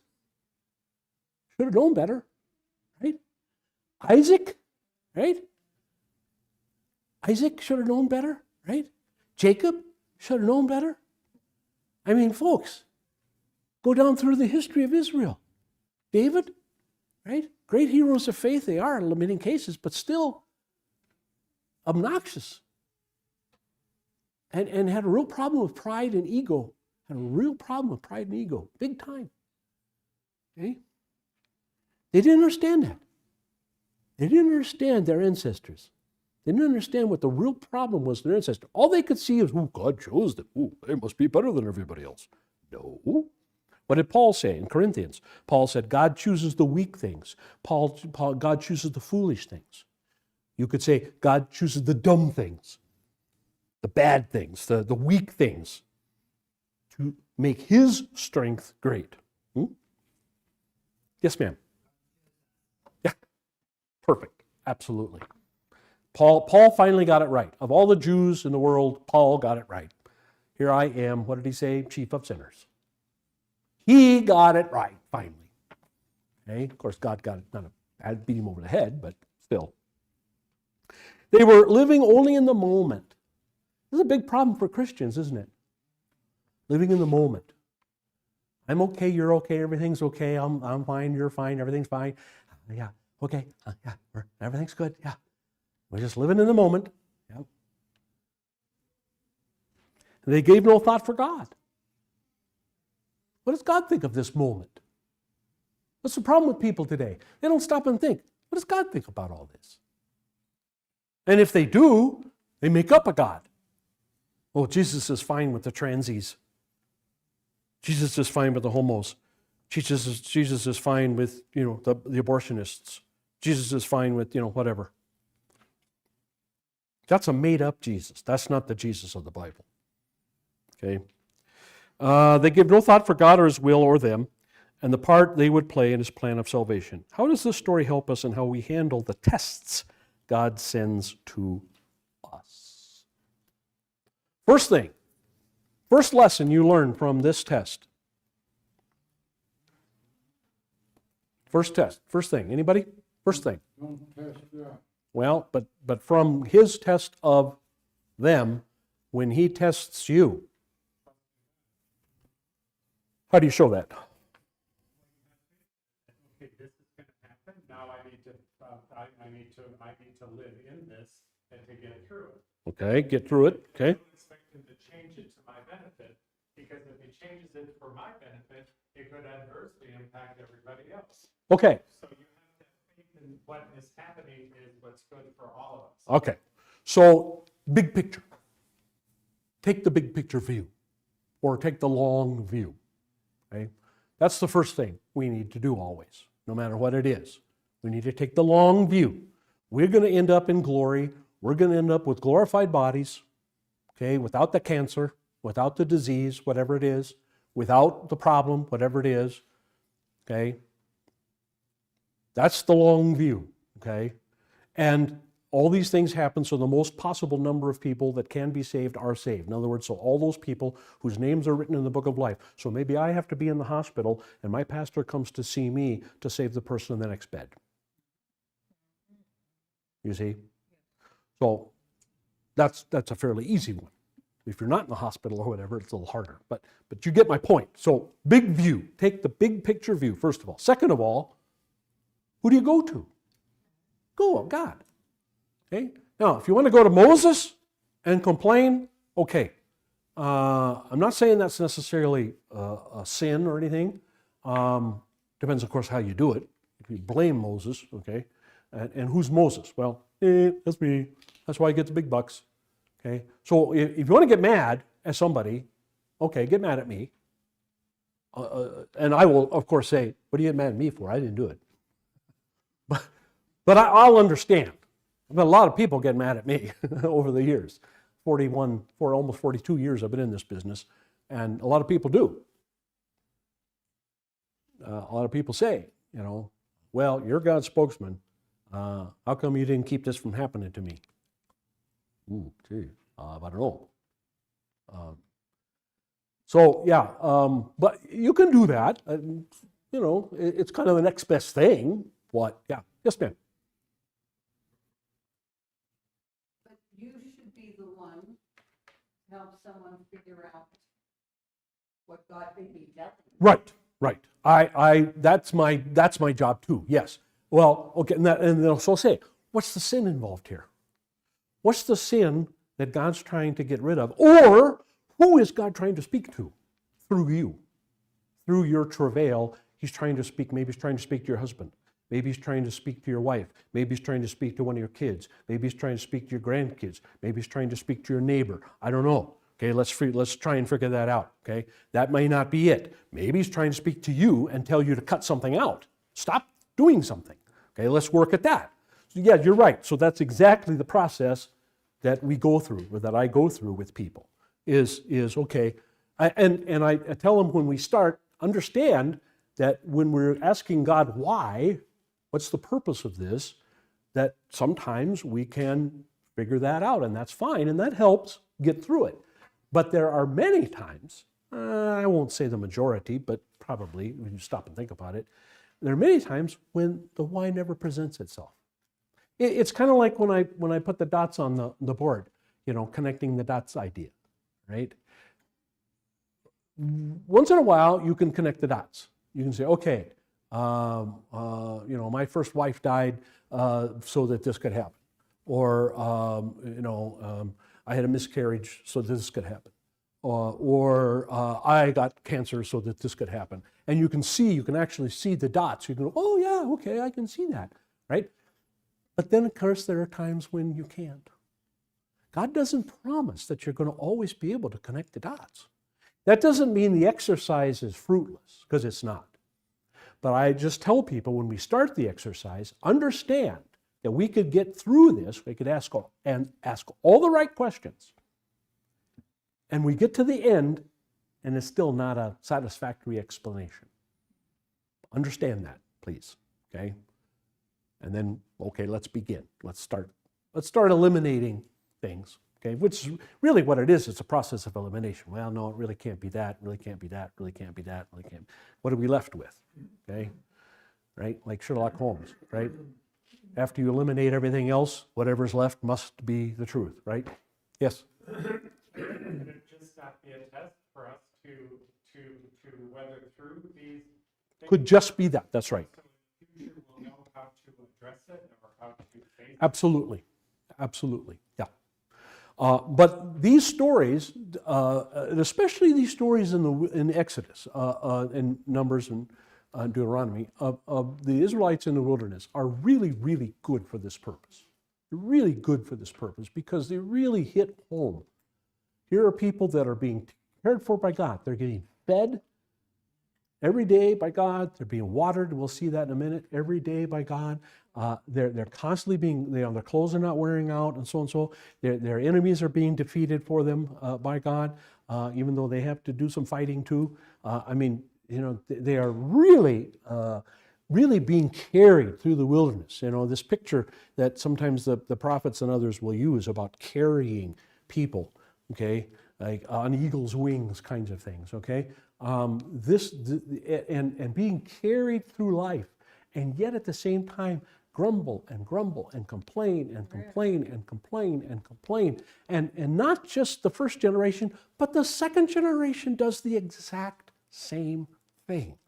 Should have known better, right? Isaac, right? Isaac should have known better, right? Jacob should have known better. Folks, go down through the history of Israel. David, right? Great heroes of faith they are in limiting cases, but still obnoxious. And had a real problem with pride and ego. Had a real problem with pride and ego, big time. Okay? They didn't understand that. They didn't understand their ancestors. They didn't understand what the real problem was to their ancestors. All they could see is, God chose them. They must be better than everybody else. No. What did Paul say in Corinthians? Paul said, God chooses the weak things. God chooses the foolish things. You could say, God chooses the dumb things, the bad things, the weak things, to make his strength great. Yes, ma'am. Yeah, perfect. Absolutely. Paul finally got it right. Of all the Jews in the world, Paul got it right. Here I am, what did he say? Chief of sinners. He got it right, finally. Okay? Of course, God got it, I'd beat him over the head, but still. They were living only in the moment. This is a big problem for Christians, isn't it? Living in the moment. I'm okay, you're okay, everything's okay, I'm fine, you're fine, everything's fine. Yeah, okay, everything's good, yeah. We're just living in the moment. Yeah. They gave no thought for God. What does God think of this moment? What's the problem with people today? They don't stop and think, what does God think about all this? And if they do, they make up a God. Oh, Jesus is fine with the transies. Jesus is fine with the homos. Jesus is fine with, the abortionists. Jesus is fine with, whatever. That's a made-up Jesus. That's not the Jesus of the Bible. Okay? They give no thought for God or His will or them, and the part they would play in His plan of salvation. How does this story help us in how we handle the tests God sends to us? First thing, first lesson you learn from this test. First thing. Anybody? First thing. Don't test God. Well, but from His test of them, when He tests you, how do you show that? Okay, this is going to happen. Now I need to live in this and to get through it. Okay, get through it. Okay. I don't expect Him to change it to my benefit, because if He changes it for my benefit, it could adversely impact everybody else. Okay. So you have to have faith in what is happening is what's good for all of us. Okay. So, big picture. Take the big picture view, or take the long view. Okay? That's the first thing we need to do always, no matter what it is. We need to take the long view. We're going to end up in glory. We're going to end up with glorified bodies, okay, without the cancer, without the disease, whatever it is, without the problem, whatever it is, okay? That's the long view, okay? And all these things happen so the most possible number of people that can be saved are saved. In other words, so all those people whose names are written in the book of life. So maybe I have to be in the hospital and my pastor comes to see me to save the person in the next bed. You see? So that's a fairly easy one. If you're not in the hospital or whatever, it's a little harder. But you get my point. So big view. Take the big picture view, first of all. Second of all, who do you go to? Go to God. Okay? Now, if you want to go to Moses and complain, okay. I'm not saying that's necessarily a sin or anything. Depends, of course, how you do it. If you blame Moses, okay. And who's Moses? Well, that's me. That's why he gets big bucks. Okay. So if you want to get mad at somebody, okay, get mad at me. And I will, of course, say, what are you mad at me for? I didn't do it. But I'll understand. But a lot of people get mad at me over the years. Almost 42 years I've been in this business, and a lot of people do. A lot of people say, well, you're God's spokesman. How come you didn't keep this from happening to me? Ooh, gee, I don't know. But you can do that. It's kind of the next best thing. What? Yeah. Yes, ma'am. But you should be the one to help someone figure out what God may be telling you. Right. That's my job too. Yes. Well, okay, and they'll also say, what's the sin involved here? What's the sin that God's trying to get rid of? Or who is God trying to speak to? Through you. Through your travail, He's trying to speak. Maybe He's trying to speak to your husband. Maybe He's trying to speak to your wife. Maybe He's trying to speak to one of your kids. Maybe He's trying to speak to your grandkids. Maybe He's trying to speak to your neighbor. I don't know. Okay, let's try and figure that out. Okay, that may not be it. Maybe He's trying to speak to you and tell you to cut something out. Stop doing something. Okay, let's work at that. So yeah, you're right. So that's exactly the process that we go through, or that I go through with people. Is okay, and I tell them when we start, understand that when we're asking God why, what's the purpose of this, that sometimes we can figure that out, and that's fine, and that helps get through it. But there are many times, I won't say the majority, but probably when you stop and think about it, there are many times when the why never presents itself. It's kind of like when I put the dots on the board, connecting the dots idea, right? Once in a while, you can connect the dots. You can say, okay, my first wife died so that this could happen. Or, I had a miscarriage so this could happen. or I got cancer so that this could happen. And you can actually see the dots. You can go, oh yeah, okay, I can see that, right? But then, of course, there are times when you can't. God doesn't promise that you're going to always be able to connect the dots. That doesn't mean the exercise is fruitless, because it's not. But I just tell people when we start the exercise, understand that we could get through this, we could ask all the right questions, and we get to the end, and it's still not a satisfactory explanation. Understand that, please, okay? And then, okay, let's begin. Let's start eliminating things, okay? Which is really what it is. It's a process of elimination. Well, no, it really can't be that, really can't be that, really can't be that, really can't. What are we left with, okay? Right? Like Sherlock Holmes, right? After you eliminate everything else, whatever's left must be the truth, right? Yes? Could it just not be a test for us to weather through these things? Could just be that, that's right. So in the future we'll know how to address it or how to face it? Absolutely, absolutely, yeah. But these stories, and especially these stories in Exodus, in Numbers and Deuteronomy, of the Israelites in the wilderness are really, really good for this purpose. They're really good for this purpose because they really hit home. Here are people that are being cared for by God. They're getting fed every day by God. They're being watered, and we'll see that in a minute, every day by God. They're constantly being, their clothes are not wearing out, and so and so. Their enemies are being defeated for them by God, even though they have to do some fighting too. They are really, really being carried through the wilderness. This picture that sometimes the prophets and others will use about carrying people, okay, like on eagle's wings kinds of things, okay? And being carried through life, and yet at the same time grumble and grumble and complain and complain and complain and complain. And not just the first generation, but the second generation does the exact same thing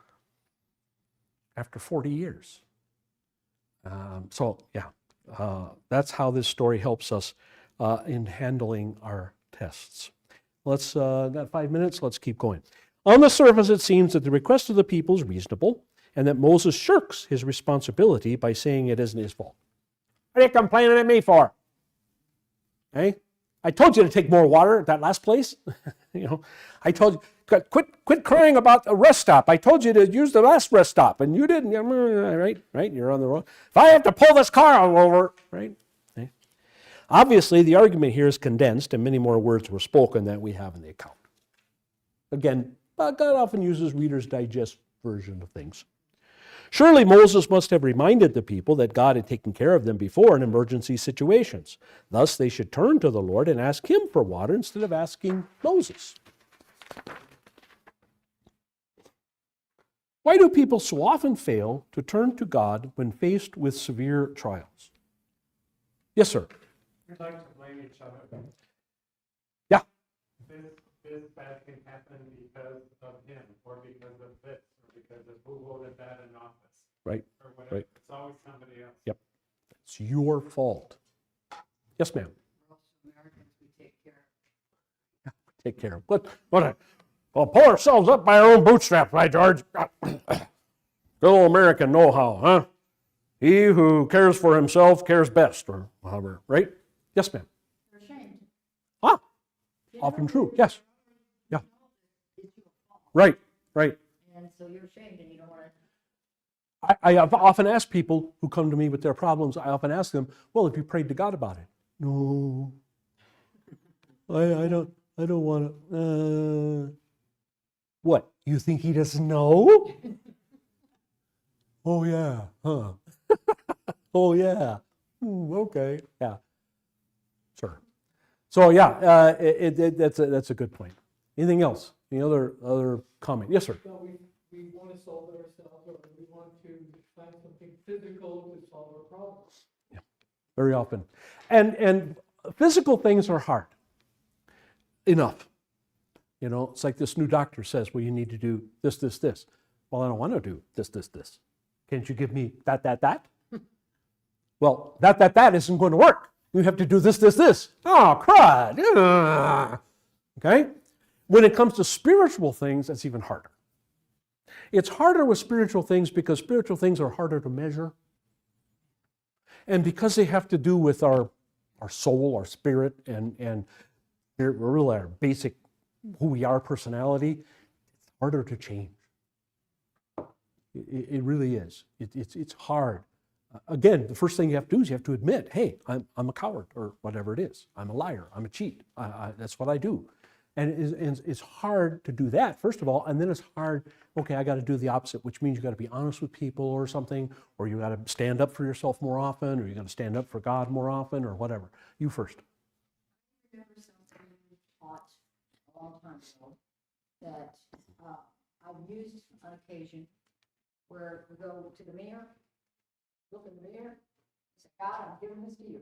after 40 years. That's how this story helps us in handling our tests. Let's, got 5 minutes, let's keep going. On the surface, it seems that the request of the people is reasonable and that Moses shirks his responsibility by saying it isn't his fault. What are you complaining at me for? Okay? I told you to take more water at that last place. I told you, quit crying about a rest stop. I told you to use the last rest stop, and you didn't. Right? You're on the road. If I have to pull this car over, right? Okay. Obviously, the argument here is condensed, and many more words were spoken than we have in the account. Again, God often uses Reader's Digest version of things. Surely Moses must have reminded the people that God had taken care of them before in emergency situations. Thus, they should turn to the Lord and ask him for water instead of asking Moses. Why do people so often fail to turn to God when faced with severe trials? Yes, sir. We like to blame each other. Yeah. This bad thing happened because of him, or because of this, or because of who voted that in office. Right. Or whatever. Right. It's always somebody else. Yep. It's your fault. Yes, ma'am. We're also Americans, we take care Take care. We'll pull ourselves up by our own bootstraps, right, George? Good old American know-how, huh? He who cares for himself cares best, or however, right? Yes, ma'am. You're ashamed. Ah, often true. Yes. Yeah. Right. And so you're ashamed and you don't want to. I have often asked people who come to me with their problems, I often ask them, well, have you prayed to God about it? No. I don't want to. What? You think he doesn't know? Oh, yeah. Huh. Oh, yeah. Okay. Yeah. Sure. So, yeah, that's a good point. Anything else? Any other comment? Yes, sir. No, we want to solve it ourselves, or we want to find something physical to solve our problems. Yeah, very often. And physical things are hard enough. It's like this new doctor says, well, you need to do this, this, this. Well, I don't want to do this, this, this. Can't you give me that? Well, that isn't going to work. You have to do this, this, this. Oh, crud. Okay? When it comes to spiritual things, it's even harder. It's harder with spiritual things because spiritual things are harder to measure. And because they have to do with our soul, our spirit, and really our basic who we are, personality, it's harder to change. It really is. It's hard. Again, the first thing you have to do is you have to admit, hey, I'm a coward, or whatever it is. I'm a liar. I'm a cheat. That's what I do. And it's hard to do that, first of all, and then it's hard, okay, I got to do the opposite, which means you got to be honest with people or something, or you got to stand up for yourself more often, or you got to stand up for God more often, or whatever. You first. I remember something taught a long time ago that I've used on occasion where we go to the mirror, look in the mirror, say, God, I'm giving this to you.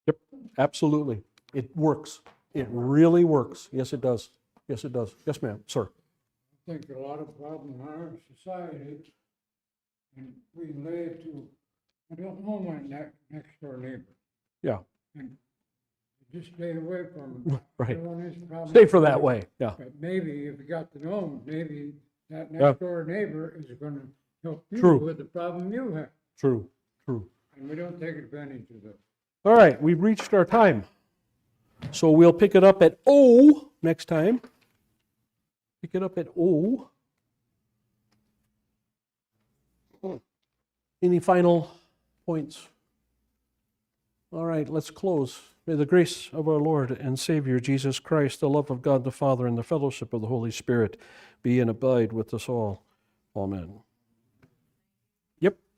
Yep, absolutely. It works. It really works. Yes, it does. Yes, it does. Yes, ma'am. Sir. I think a lot of problem in our society, and we lay it to, I don't know my next door neighbor, Yeah, and just stay away from them. right. Everyone has problems. Stay for that way. Yeah, But maybe if you got to know them, maybe that Yeah. next door neighbor is gonna help you True. with the problem you have, true, true. and we don't take advantage of that. All right, we've reached our time. So we'll pick it up at O next time. Pick it up at O. Any final points? All right, let's close. May the grace of our Lord and Savior Jesus Christ, the love of God the Father, and the fellowship of the Holy Spirit be and abide with us all. Amen. Yep.